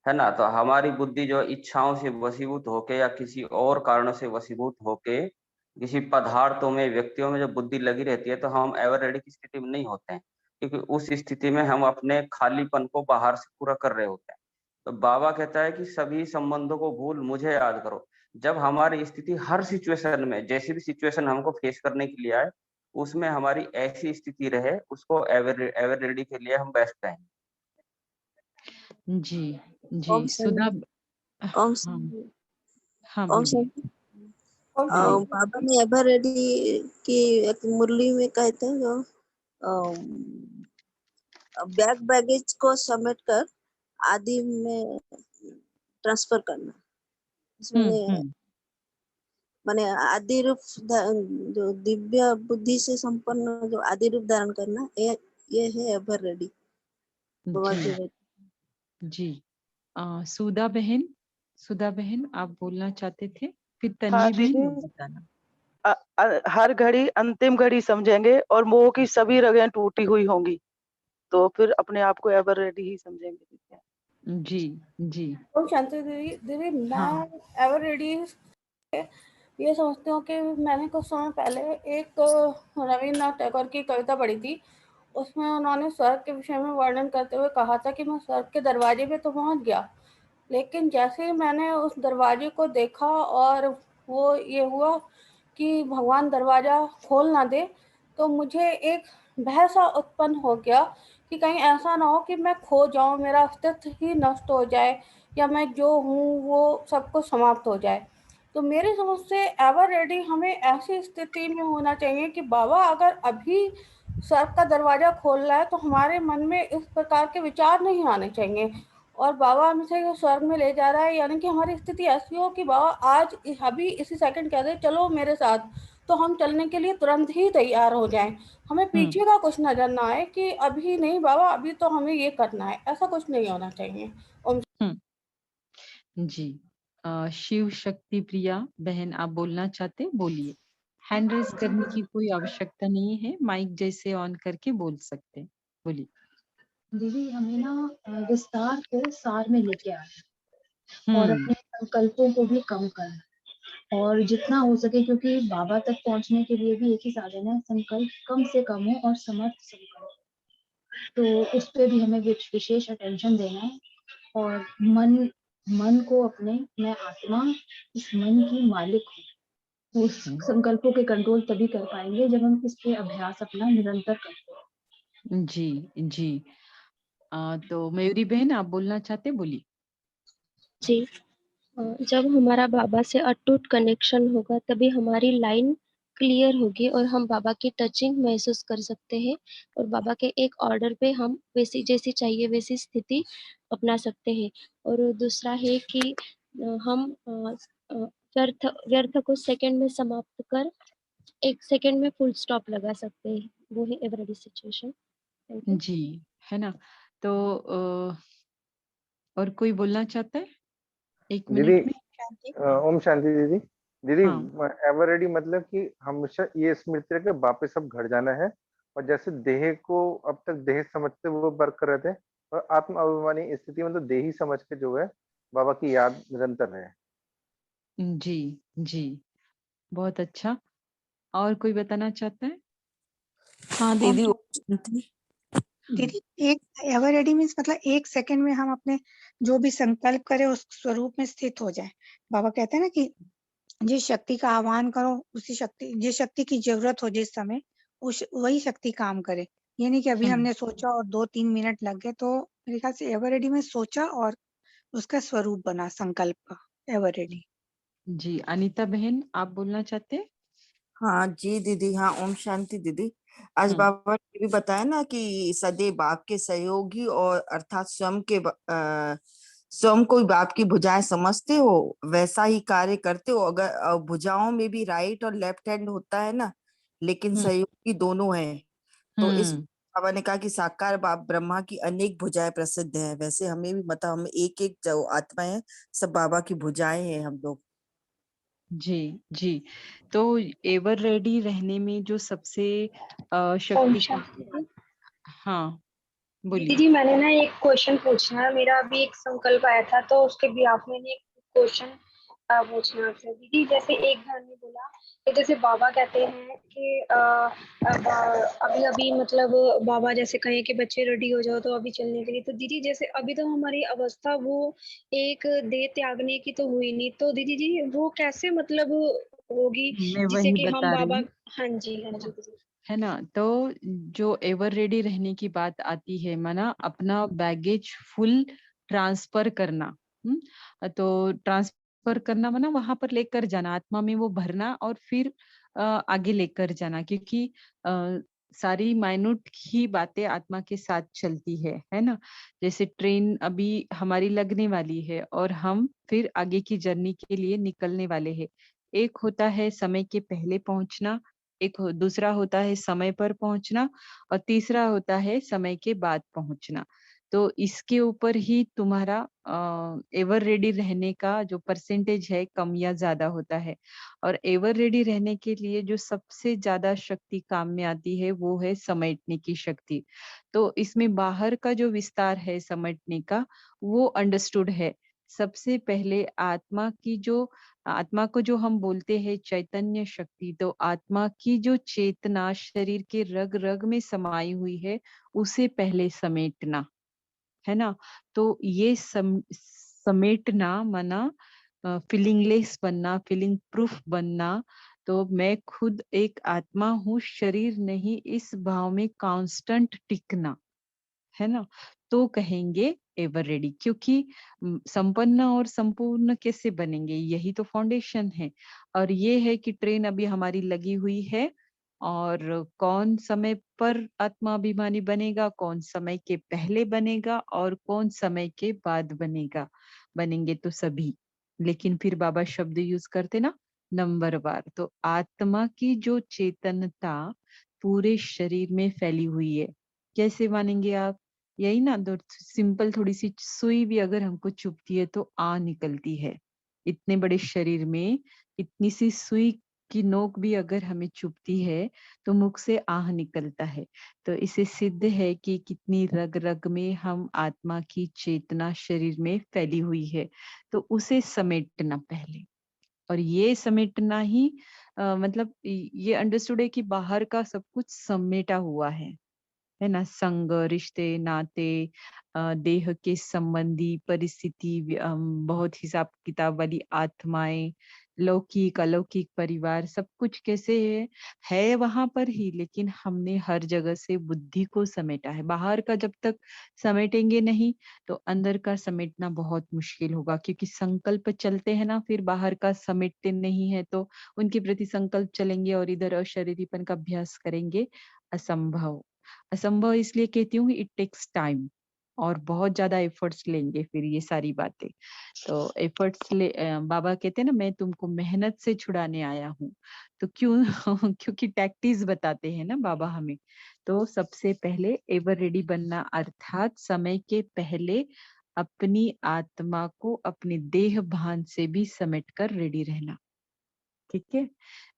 है ना। तो हमारी बुद्धि जो इच्छाओं से वशीभूत होके या किसी और कारणों से वशीभूत होके किसी पदार्थों में, व्यक्तियों में जो बुद्धि लगी रहती है, तो हम एवर रेडी की स्थिति में नहीं होते हैं, क्योंकि उस स्थिति में हम अपने खालीपन को बाहर से पूरा कर रहे होते हैं। तो बाबा कहता है कि सभी संबंधों को भूल मुझे याद करो। जब हमारी स्थिति हर सिचुएशन में, जैसी भी सिचुएशन हमको फेस करने के लिए आए, उसमें हमारी ऐसी स्थिति रहे, उसको एवर रेडी के लिए हम बेस्ट रहें। जी, जी, सुधा। ओम हाँ, हाँ, ओम बोलिए। बाबा ने एवर रेडी की एक मुरली में कहते हैं जो बैग बैगेज को समेट कर आदि में ट्रांसफर करना, इसमें माने आदि रूप जो दिव्य बुद्धि से संपन्न जो आदि रूप धारण करना, ये है एवर रेडी। जी, जी। सुधा बहन आप बोलना चाहते थे, फिर तन्वी बहन आप बताना। हर घड़ी अंतिम घड़ी समझेंगे और मोह की सभी रगें टूटी हुई होंगी, तो फिर अपने आप को एवर रेडी ही समझेंगे। जी, जी। तो शांति दीदी हाँ। मैं एवर रेडी ये समझती हूँ कि मैंने कुछ समय पहले एक रविन्द्रनाथ टैगोर की कविता पढ़ी थी। उसमें उन्होंने स्वर्ग के विषय में वर्णन करते हुए कहा था कि मैं स्वर्ग के दरवाजे पे तो पहुँच गया, लेकिन जैसे ही मैंने उस दरवाजे को देखा और वो ये हुआ कि भगवान दरवाज़ा खोल ना दे, तो मुझे एक भय सा उत्पन्न हो गया कि कहीं ऐसा ना हो कि मैं खो जाऊँ, मेरा अस्तित्व ही नष्ट हो जाए या मैं जो हूँ वो सब कुछ समाप्त हो जाए। तो मेरी समझ से एवर रेडी हमें ऐसी स्थिति में होना चाहिए कि बाबा अगर अभी स्वर्ग का दरवाज़ा खोल रहा है तो हमारे मन में इस प्रकार के विचार नहीं आने चाहिए और बाबा हमसे स्वर्ग में ले जा रहा है, यानी कि हमारी स्थिति ऐसी हो कि बाबा आज अभी इसी सेकंड कह दे चलो मेरे साथ, तो हम चलने के लिए तुरंत ही तैयार हो जाएं। हमें पीछे का कुछ नजर ना आए कि अभी नहीं बाबा, अभी तो हमें ये करना है, ऐसा कुछ नहीं होना चाहिए। जी। शिव शक्ति प्रिया बहन आप बोलना चाहते, बोलिए। हैंड रेज करने की कोई आवश्यकता नहीं है, माइक जैसे ऑन करके बोल सकते, बोलिए। दीदी हमें ना विस्तार को सार में लेके आना और अपने संकल्पों को भी कम करना और जितना हो सके, क्योंकि बाबा तक पहुंचने के लिए भी एक ही साधन है, संकल्प कम से कम हो और समर्थ संकल्प, तो उस पर भी हमें विशेष अटेंशन देना है। और मन को अपने, मैं आत्मा इस मन की मालिक हूँ, उस संकल्पों के कंट्रोल तभी कर पाएंगे जब हम इस पे अभ्यास अपना निरंतर करते हैं। जी जी। तो मयूरी बहन आप बोलना चाहते, बोलिए। जी, जब हमारा बाबा से अटूट कनेक्शन होगा तभी हमारी लाइन क्लियर होगी और हम बाबा की टचिंग महसूस कर सकते हैं और बाबा के एक ऑर्डर पे हम वैसी जैसी चाहिए वैसी स्थिति अपना सकते हैं। और दूसरा है कि हम व्यर्थ व्यर्थ को सेकंड में समाप्त कर 1 सेकंड में फुल स्टॉप लगा सकते हैं। वो है एवरीडे सिचुएशन। Thank you. जी, है ना। तो और कोई बोलना चाहता है 1 दीदी मिनट में? ओम शांति दीदी। दीदी हाँ। एवर रेडी मतलब कि हमेशा ये स्मृति रखे वापस अब घर जाना है, और जैसे देह को अब तक देह समझते वो वर्क कर रहे थे, और आत्म अभिमानी स्थिति मतलब देही समझ के जो है बाबा की याद निरंतर रहे। जी जी, बहुत अच्छा। और कोई बताना चाहता है? हाँ दीदी, दीदी एक एवर रेडी मीन्स मतलब 1 सेकंड में हम अपने जो भी संकल्प करें उस स्वरूप में स्थित हो जाए। बाबा कहते हैं ना कि जिस शक्ति का आह्वान करो उसी शक्ति, जिस शक्ति की जरूरत हो जिस समय उस वही शक्ति काम करे। ये नहीं कि अभी हमने सोचा और 2-3 मिनट लग गए। तो मेरे ख्याल से एवर रेडी में सोचा और उसका स्वरूप बना संकल्प का, एवर रेडी। जी, अनीता बहन आप बोलना चाहते हैं? हाँ जी दीदी। हाँ, ओम शांति दीदी। आज बाबा ने भी बताया ना कि सदैव बाप के सहयोगी और अर्थात स्वयं को बाप की भुजाएं समझते हो, वैसा ही कार्य करते हो। अगर भुजाओं में भी राइट और लेफ्ट हैंड होता है ना, लेकिन सहयोगी दोनों है। तो इस बाबा ने कहा कि साकार बाप ब्रह्मा की अनेक भुजाएं प्रसिद्ध है, वैसे हमें भी मतलब हम एक एक जो आत्मा है सब बाबा की भुजाएं हैं हम लोग। जी जी। तो एवर रेडी रहने में जो सबसे ओम शक्ति, शांति दीदी। हाँ दीदी बोलिए। जी, मैंने ना एक क्वेश्चन पूछना है। मेरा अभी एक संकल्प आया था तो उसके बिहाफ में एक क्वेश्चन पूछना है आपसे। दीदी जैसे एक घर ने बोला कि जैसे बाबा कहते हैं कि अभी अभी मतलब बाबा जैसे कहें कि बच्चे रेडी हो जाओ तो अभी चलने के लिए। तो दीदी जैसे अभी तो हमारी अवस्था वो एक देह त्यागने की तो हुई नहीं, तो दीदी जी वो कैसे मतलब होगी मैं जिससे वही कि हम बता रही बाबा। हूँ, हाँ जी हाँ जी दीदी। है ना। तो जो एवर रेडी रहने की बात आती है, माना अपना बैगेज फुल ट्रांसफर करना। तो ट्रांसफर करना माना वहां पर लेकर जाना, आत्मा में वो भरना और फिर आगे लेकर जाना, क्योंकि सारी माइन्यूट ही बातें आत्मा के साथ चलती है ना। जैसे ट्रेन अभी हमारी लगने वाली है और हम फिर आगे की जर्नी के लिए निकलने वाले हैं। एक होता है समय के पहले पहुंचना, दूसरा होता है समय पर पहुंचना, और तीसरा होता है समय के बाद पहुंचना। तो इसके ऊपर ही तुम्हारा एवर रेडी रहने का जो परसेंटेज है कम या ज्यादा होता है। और एवर रेडी रहने के लिए जो सबसे ज्यादा शक्ति काम में आती है वो है समेटने की शक्ति। तो इसमें बाहर का जो विस्तार है समेटने का, वो अंडरस्टूड है। सबसे पहले आत्मा को जो हम बोलते हैं चैतन्य शक्ति, तो आत्मा की जो चेतना शरीर के रग रग में समाई हुई है उसे पहले समेटना, है ना। तो ये समेटना माना फीलिंगलेस बनना, फीलिंग प्रूफ बनना। तो मैं खुद एक आत्मा हूँ, शरीर नहीं, इस भाव में कांस्टेंट टिकना, है ना। तो कहेंगे एवर रेडी, क्योंकि संपन्न और संपूर्ण कैसे बनेंगे, यही तो फाउंडेशन है। और ये है कि ट्रेन अभी हमारी लगी हुई है, और कौन समय पर आत्माभिमानी बनेगा, कौन समय के पहले बनेगा और कौन समय के बाद बनेगा, बनेंगे तो सभी। लेकिन फिर बाबा शब्द यूज करते ना, नंबरवार। तो आत्मा की जो चेतनता पूरे शरीर में फैली हुई है, कैसे मानेंगे आप? यही ना, दो सिंपल, थोड़ी सी सुई भी अगर हमको चुभती है तो आ निकलती है। इतने बड़े शरीर में इतनी सी सुई की नोक भी अगर हमें चुभती है तो मुख से आह निकलता है। तो इसे सिद्ध है कि कितनी रग रग में हम आत्मा की चेतना शरीर में फैली हुई है। तो उसे समेटना पहले, और ये समेटना ही मतलब ये अंडरस्टूड है कि बाहर का सब कुछ समेटा हुआ है ना। संग, रिश्ते, नाते, देह के संबंधी परिस्थिति, बहुत हिसाब किताब वाली आत्माएं, लौकिक अलौकिक परिवार सब कुछ कैसे है वहां पर ही, लेकिन हमने हर जगह से बुद्धि को समेटा है। बाहर का जब तक समेटेंगे नहीं तो अंदर का समेटना बहुत मुश्किल होगा, क्योंकि संकल्प चलते हैं ना, फिर बाहर का समेटते नहीं है तो उनके प्रति संकल्प चलेंगे और इधर अशरीरीपन का अभ्यास करेंगे, असंभव। असंभव इसलिए कहती हूँ, इट टेक्स टाइम और बहुत ज्यादा एफर्ट्स लेंगे फिर ये सारी बातें। तो एफर्ट्स बाबा कहते हैं ना, मैं तुमको मेहनत से छुड़ाने आया हूँ। तो क्यों क्योंकि टैक्टिस बताते हैं ना बाबा हमें। तो सबसे पहले एवर रेडी बनना, अर्थात समय के पहले अपनी आत्मा को अपने देह भान से भी समेट कर रेडी रहना। ठीक है,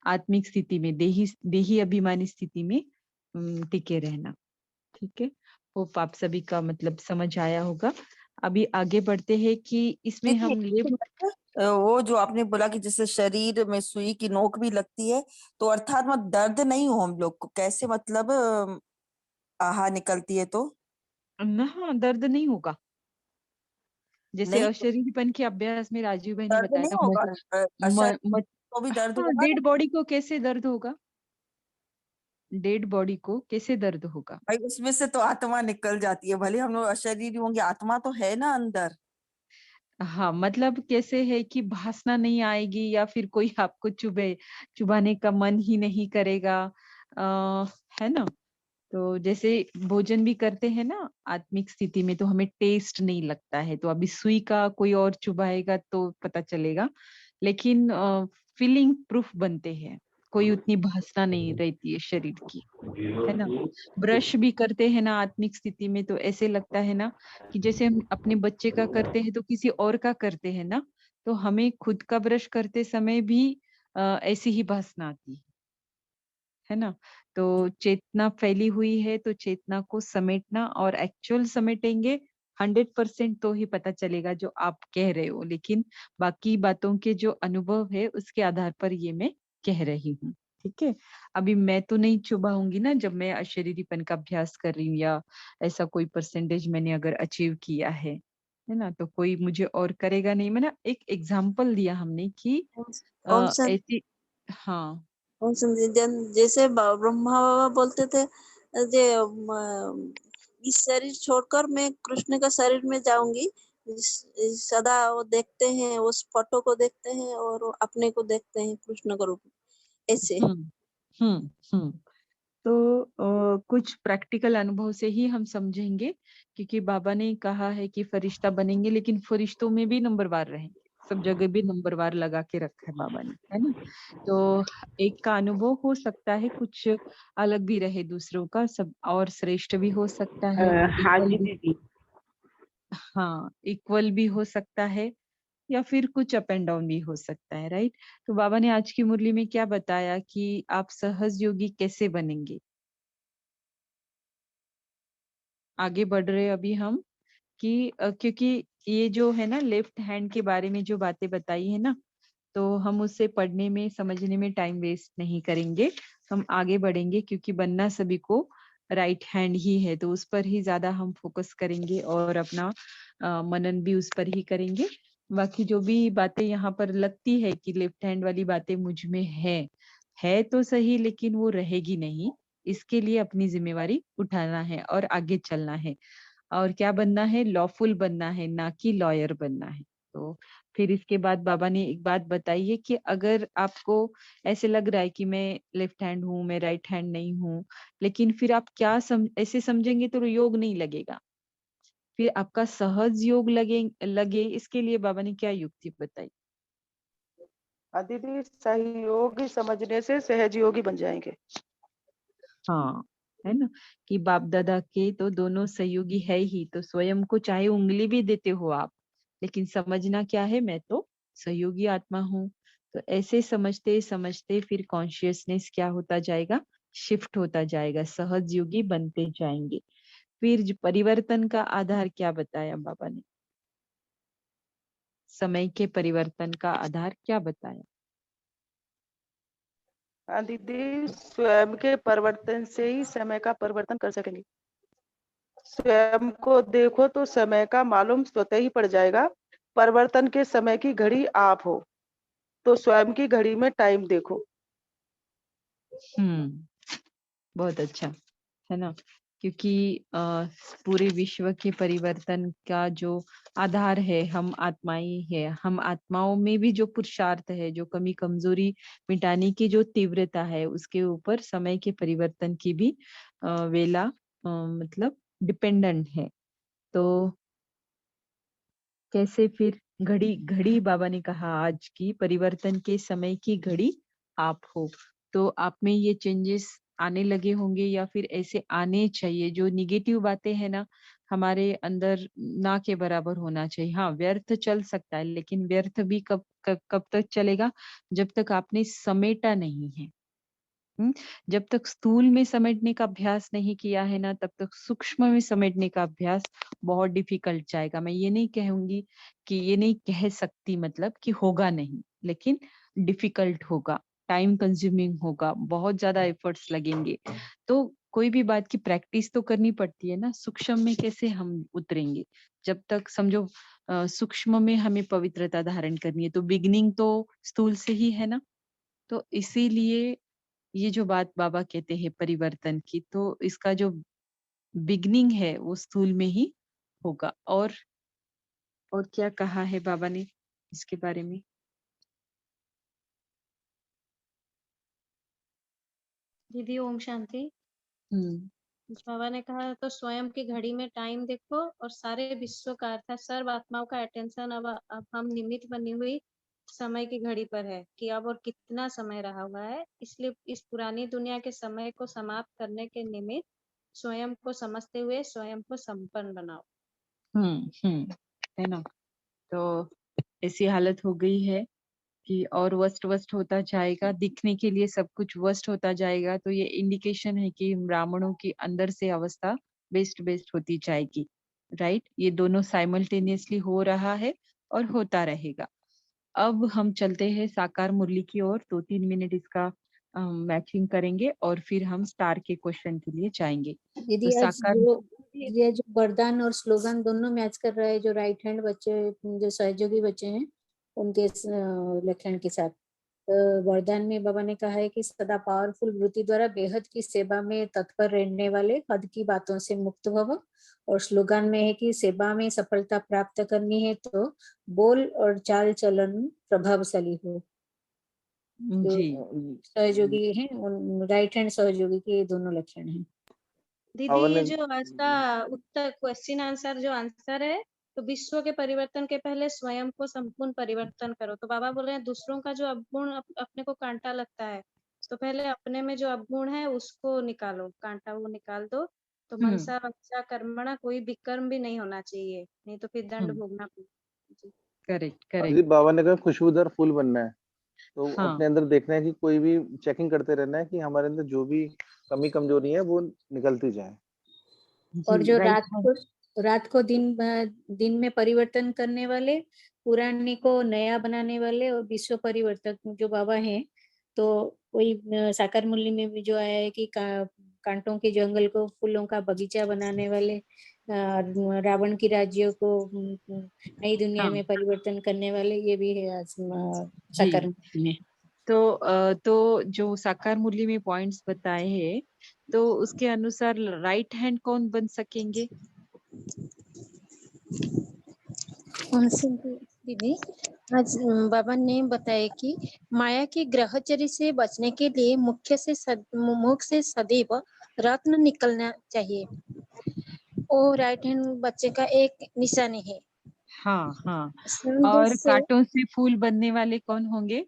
आत्मिक स्थिति में, देही अभिमानी स्थिति में टिके रहना। ठीक है, होप आप सभी का मतलब समझ आया होगा। अभी आगे बढ़ते हैं कि इसमें दीदी, हम वो जो आपने बोला कि जैसे शरीर में सुई की नोक भी लगती है, तो अर्थात मतलब दर्द नहीं हो हम लोग को, कैसे मतलब आहा निकलती है तो ना, दर्द नहीं होगा। जैसे नहीं, अशरीरीपन के अभ्यास में राजीव भाई ने दर्द नहीं बताया, होगा। तो भी दर्द हाँ, होगा डेड ना बॉडी को कैसे दर्द होगा? डेड बॉडी को कैसे दर्द होगा? भाई, उसमें से तो आत्मा निकल जाती है, भले हम लोग अशरीरी होंगे, आत्मा तो है ना अंदर। हाँ, मतलब कैसे है कि भासना नहीं आएगी या फिर कोई आपको चुबाने का मन ही नहीं करेगा, है ना। तो जैसे भोजन भी करते हैं ना आत्मिक स्थिति में, तो हमें टेस्ट नहीं लगता है, तो अभी सुई का कोई और चुभाएगा तो पता चलेगा, लेकिन फीलिंग प्रूफ बनते हैं, कोई उतनी भासना नहीं रहती है शरीर की, है ना। ब्रश भी करते हैं ना आत्मिक स्थिति में, तो ऐसे लगता है ना कि जैसे हम अपने बच्चे का करते हैं तो किसी और का करते हैं ना, तो हमें खुद का ब्रश करते समय भी ऐसी ही भासना आती है ना। तो चेतना फैली हुई है, तो चेतना को समेटना, और एक्चुअल समेटेंगे 100% तो ही पता चलेगा जो आप कह रहे हो, लेकिन बाकी बातों के जो अनुभव है उसके आधार पर ये मैं कह रही हूँ। ठीक है, अभी मैं तो नहीं चुभाऊंगी ना जब मैं अशरीरीपन का अभ्यास कर रही हूँ, या ऐसा कोई परसेंटेज मैंने अगर अचीव किया है ना, तो कोई मुझे और करेगा नहीं। मैंने एक एग्जाम्पल दिया हमने कि ओम सन ऐसी, हाँ ओम सन जैसे ब्रह्मा बाबा बोलते थे, जे इस शरीर छोड़कर मैं कृष्ण का शरीर में जाऊंगी, सदा वो देखते हैं, उस फोटो को देखते हैं और वो अपने को देखते हैं कृष्ण का रूप ऐसे। हम्म हम्म। तो कुछ प्रैक्टिकल अनुभव से ही हम समझेंगे, क्योंकि बाबा ने कहा है कि फरिश्ता बनेंगे, लेकिन फरिश्तों में भी नंबरवार रहेंगे, सब जगह भी नंबरवार लगा के रखा है बाबा ने, है ना। तो एक का अनुभव हो सकता है कुछ अलग भी रहे दूसरों का, सब और श्रेष्ठ भी हो सकता है, हाँ इक्वल जी भी, दीदी। हाँ इक्वल भी हो सकता है, या फिर कुछ अप एंड डाउन भी हो सकता है, राइट। तो बाबा ने आज की मुरली में क्या बताया कि आप सहज योगी कैसे बनेंगे। आगे बढ़ रहे अभी हम कि क्योंकि ये जो है ना लेफ्ट हैंड के बारे में जो बातें बताई है ना, तो हम उसे पढ़ने में समझने में टाइम वेस्ट नहीं करेंगे, हम आगे बढ़ेंगे, क्योंकि बनना सभी को राइट हैंड ही है, तो उस पर ही ज्यादा हम फोकस करेंगे और अपना मनन भी उस पर ही करेंगे। बाकी जो भी बातें यहाँ पर लगती है कि लेफ्ट हैंड वाली बातें मुझ में है तो सही, लेकिन वो रहेगी नहीं, इसके लिए अपनी जिम्मेवारी उठाना है और आगे चलना है, और क्या बनना है, लॉफुल बनना है, ना कि लॉयर बनना है। तो फिर इसके बाद बाबा ने एक बात बताई है कि अगर आपको ऐसे लग रहा है कि मैं लेफ्ट हैंड हूँ, मैं राइट हैंड नहीं हूँ, लेकिन फिर आप क्या ऐसे समझेंगे तो योग नहीं लगेगा, फिर आपका सहज योग लगे, इसके लिए बाबा ने क्या युक्ति बताई। हाँ दीदी, सहयोगी समझने से सहजयोगी बन जाएंगे। हाँ, है ना, कि बाप दादा के तो दोनों सहयोगी है ही, तो स्वयं को चाहे उंगली भी देते हो आप, लेकिन समझना क्या है, मैं तो सहयोगी आत्मा हूँ। तो ऐसे समझते समझते फिर कॉन्शियसनेस क्या होता जाएगा, शिफ्ट होता जाएगा, सहज योगी बनते जाएंगे। फिर परिवर्तन का आधार क्या बताया बाबा ने, समय के परिवर्तन का आधार क्या बताया। हाँ दीदी, स्वयं के परिवर्तन से ही समय का परिवर्तन कर सकेंगे। स्वयं को देखो तो समय का मालूम स्वतः ही पड़ जाएगा, परिवर्तन के समय की घड़ी आप हो। तो स्वयं की घड़ी में टाइम देखो। बहुत अच्छा है ना, क्योंकि पूरे विश्व के परिवर्तन का जो आधार है हम आत्माएं है। हम आत्माओं में भी जो पुरुषार्थ है, जो कमी कमजोरी मिटाने की जो तीव्रता है, उसके ऊपर समय के परिवर्तन की भी वेला मतलब डिपेंडेंट है। तो कैसे फिर घड़ी घड़ी बाबा ने कहा आज की परिवर्तन के समय की घड़ी आप हो, तो आप में ये चेंजेस आने लगे होंगे या फिर ऐसे आने चाहिए। जो निगेटिव बातें हैं ना हमारे अंदर ना के बराबर होना चाहिए। हाँ, व्यर्थ चल सकता है, लेकिन व्यर्थ भी कब तक चलेगा, जब तक आपने समेटा नहीं है। जब तक स्थूल में समेटने का अभ्यास नहीं किया है ना, तब तक सूक्ष्म में समेटने का अभ्यास बहुत डिफिकल्ट जाएगा। मैं ये नहीं कहूंगी कि ये नहीं कह सकती मतलब कि होगा नहीं, लेकिन डिफिकल्ट होगा, टाइम कंज्यूमिंग होगा, बहुत ज्यादा एफर्ट्स लगेंगे। तो कोई भी बात की प्रैक्टिस तो करनी पड़ती है ना। सूक्ष्म में कैसे हम उतरेंगे, जब तक समझो सूक्ष्म में हमें पवित्रता धारण करनी है, तो बिगिनिंग तो स्थूल से ही है ना। तो इसीलिए ये जो बात बाबा कहते हैं परिवर्तन की, तो इसका जो बिगनिंग है वो स्थूल में ही होगा। और क्या कहा है बाबा ने इसके बारे में? दीदी ओम शांति। बाबा ने कहा तो स्वयं की घड़ी में टाइम देखो और सारे विश्व का अर्थात सर्व आत्माओं का अटेंशन अब हम निमित्त बनी हुई समय की घड़ी पर है कि अब और कितना समय रहा हुआ है। इसलिए इस पुरानी दुनिया के समय को समाप्त करने के निमित्त स्वयं को समझते हुए स्वयं को संपन्न बनाओ। है ना। तो ऐसी हालत हो गई है कि और वर्स्ट होता जाएगा, दिखने के लिए सब कुछ वर्स्ट होता जाएगा। तो ये इंडिकेशन है कि ब्राह्मणों की अंदर से अवस्था बेस्ट होती जाएगी। राइट, ये दोनों साइमल्टेनियसली हो रहा है और होता रहेगा। अब हम चलते हैं साकार मुरली की ओर। 2-3 मिनट इसका मैचिंग करेंगे और फिर हम स्टार के क्वेश्चन के लिए जाएंगे। दीदी तो आज साकार ये जो वरदान और स्लोगन दोनों मैच कर रहा है, जो राइट हैंड बच्चे जो सहयोगी बच्चे हैं उनके लक्षण के साथ। वरदान में बाबा ने कहा है कि सदा पावरफुल वृत्ति द्वारा बेहद की सेवा में तत्पर रहने वाले हद की बातों से मुक्त भव। और स्लोगन में है कि सेवा में सफलता प्राप्त करनी है तो बोल और चाल चलन प्रभावशाली हो। जी सहयोगी है, राइट हैंड सहयोगी के दोनों लक्षण हैं। दीदी ये जो आज का उत्तर क्वेश्चन आंसर जो आंसर है, तो विश्व के परिवर्तन के पहले स्वयं को संपूर्ण परिवर्तन करो। तो बाबा बोल रहे हैं दूसरों का जो अवगुण अपने को कांटा लगता है, तो पहले अपने में जो अवगुण है उसको निकालो, कांटा वो निकाल दो। तो मनसा वंसा कर्मणा कोई विकर्म भी नहीं होना चाहिए, नहीं तो फिर दंड भोगना पड़ेगा। करेक्ट। बाबा ने कहा खुशबूदार फूल बनना है, तो हाँ। अपने अंदर देखना है कि कोई भी चेकिंग करते रहना है कि हमारे अंदर जो भी कमी कमजोरी है वो निकलती जाए। और जो रात को दिन में परिवर्तन करने वाले, पुराने को नया बनाने वाले और विश्व परिवर्तक जो बाबा हैं, तो वही साकार मुरली में भी जो आया है कि कांटों के जंगल को फूलों का बगीचा बनाने वाले, रावण की राज्यों को नई दुनिया में परिवर्तन करने वाले, ये भी है साकार मुरली में। तो जो साकार मुरली में पॉइंट्स बताए हैं, तो उसके अनुसार राइट हैंड कौन बन सकेंगे? दीदी आज बाबा ने बताया कि माया की ग्रहचर्य से बचने के लिए मुख से सदैव रत्न निकलना चाहिए। वो राइट हैंड बच्चे का एक निशानी है। हाँ। और कांटों से फूल बनने वाले कौन होंगे?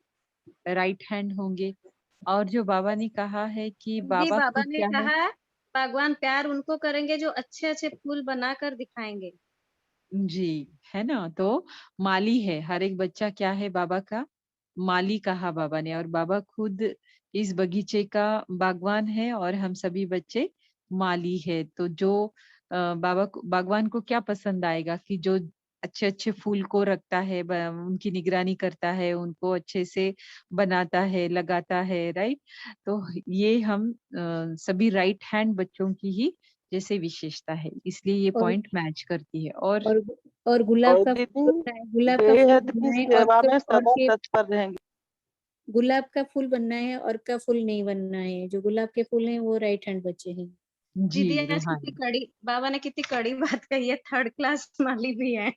राइट हैंड होंगे। और जो बाबा ने कहा है कि बाबा खुद ने क्या है? कहा भगवान प्यार उनको करेंगे जो अच्छे फूल बनाकर दिखाएंगे। जी, है ना। तो माली है, हर एक बच्चा क्या है बाबा का? माली कहा बाबा ने। और बाबा खुद इस बगीचे का बागवान है और हम सभी बच्चे माली है। तो जो बागवान को क्या पसंद आएगा कि जो अच्छे फूल को रखता है, उनकी निगरानी करता है, उनको अच्छे से बनाता है, लगाता है। राइट, तो ये हम सभी राइट हैंड बच्चों की ही जैसे विशेषता है, इसलिए ये पॉइंट मैच करती है। और गुलाब का फूल सेवा में सदा तत्पर रहेंगे। गुलाब का फूल बनना है और का फूल नहीं बनना है। जो गुलाब के फूल हैं वो राइट हैंड बच्चे हैं। दीदी जी, आज कितनी रूहानी। कड़ी, बाबा ने कितनी कड़ी बात कही है, 3rd क्लास वाली भी है।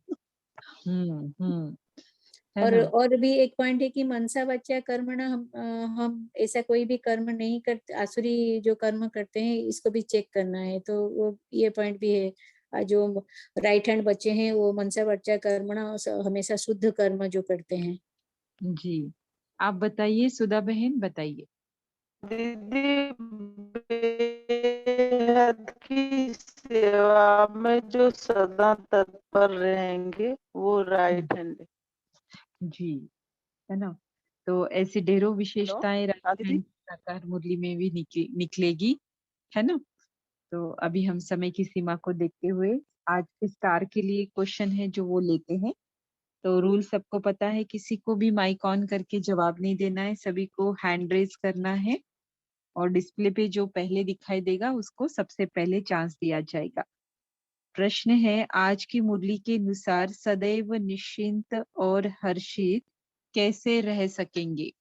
है ना? और भी एक पॉइंट है कि मनसा वाचा कर्मणा, हम ऐसा कोई भी कर्म नहीं करते, आसुरी जो कर्म करते हैं इसको भी चेक करना है। तो वो ये पॉइंट भी है, जो राइट हैंड बच्चे हैं वो मनसा वाचा कर्मणा हमेशा शुद्ध कर्म जो करते हैं। जी, आप बताइए सुधा बहन, बताइए। दीदी बेहद की सेवा में जो सदा तत्पर रहेंगे वो राइट हैंड है। जी, है ना? तो ऐसी ढेरों हेलो, विशेषताएं हाँ राइट दीदी। हैंड साकार मुरली में भी निकलेगी, है ना? तो अभी हम समय की सीमा को देखते हुए आज के स्टार के लिए क्वेश्चन है जो वो लेते हैं। तो रूल सबको पता है, किसी को भी माइक ऑन करके जवाब नहीं देना है, सभी को हैंड रेज करना है और डिस्प्ले पे जो पहले दिखाई देगा उसको सबसे पहले चांस दिया जाएगा। प्रश्न है, आज की मुरली के अनुसार सदैव निश्चिंत और हर्षित कैसे रह सकेंगे?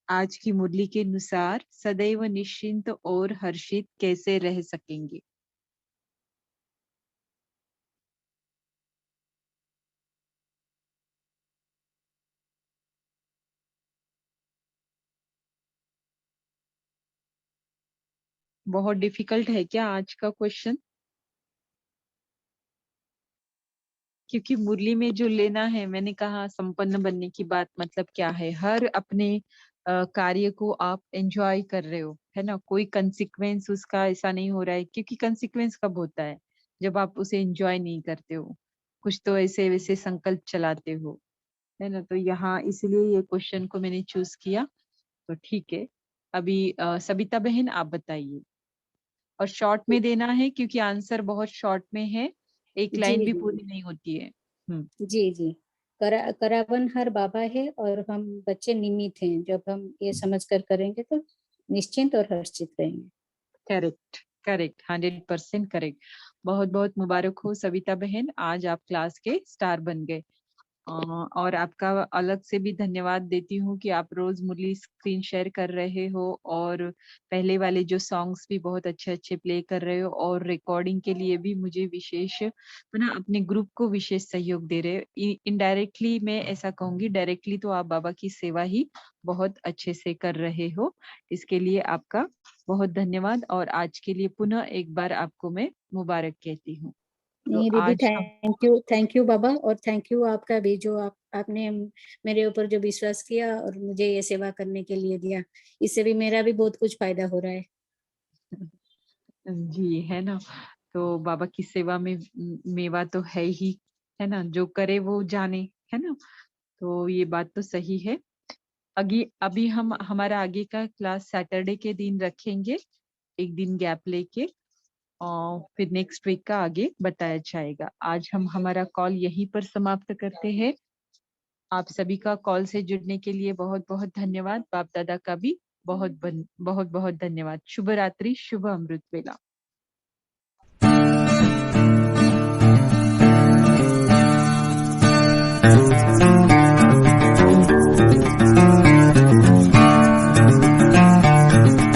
आज की मुरली के अनुसार सदैव निश्चिंत और हर्षित कैसे रह सकेंगे? बहुत डिफिकल्ट है क्या आज का क्वेश्चन? क्योंकि मुरली में जो लेना है, मैंने कहा संपन्न बनने की बात मतलब क्या है, हर अपने कार्य को आप एंजॉय कर रहे हो, है ना? कोई कंसिक्वेंस उसका ऐसा नहीं हो रहा है, क्योंकि कंसिक्वेंस कब होता है? जब आप उसे एंजॉय नहीं करते हो, कुछ तो ऐसे वैसे संकल्प चलाते हो, है ना? तो यहाँ इसलिए ये क्वेश्चन को मैंने चूज किया। तो ठीक है, अभी सबिता बहन आप बताइए, और शॉर्ट में देना है क्योंकि आंसर बहुत शॉर्ट में है, एक लाइन जी भी जी पूरी नहीं होती है। जी जी। करावन हर बाबा है और हम बच्चे निमित्त हैं। जब हम ये समझ कर करेंगे तो निश्चिंत और हर्षित रहेंगे। Correct, correct, 100% correct. बहुत बहुत मुबारक हो सविता बहन, आज आप क्लास के स्टार बन गए। और आपका अलग से भी धन्यवाद देती हूँ कि आप रोज मुरली स्क्रीन शेयर कर रहे हो और पहले वाले जो सॉन्ग्स भी बहुत अच्छे अच्छे प्ले कर रहे हो, और रिकॉर्डिंग के लिए भी मुझे विशेष ना अपने ग्रुप को विशेष सहयोग दे रहे हो। इनडायरेक्टली मैं ऐसा कहूंगी, डायरेक्टली तो आप बाबा की सेवा ही बहुत अच्छे से कर रहे हो। इसके लिए आपका बहुत धन्यवाद, और आज के लिए पुनः एक बार आपको मैं मुबारक कहती हूँ। नहीं तो दीदी, आज थैंक यू बाबा, और थैंक यू आपका भी, जो आपने मेरे ऊपर जो विश्वास किया और मुझे ये सेवा करने के लिए दिया, इससे भी मेरा भी बहुत कुछ फायदा हो रहा है। जी, है ना? तो बाबा की सेवा में मेवा तो है ही, है ना? जो करे वो जाने, है ना? तो ये बात तो सही है। अभी हम हमारा आगे का क्लास सैटरडे के दिन रखेंगे, एक दिन गैप लेके, और फिर नेक्स्ट वीक का आगे बताया जाएगा। आज हम हमारा कॉल यहीं पर समाप्त करते हैं। आप सभी का कॉल से जुड़ने के लिए बहुत बहुत धन्यवाद। बाप दादा का भी बहुत बहुत बहुत धन्यवाद। शुभ रात्रि, शुभ अमृत वेला।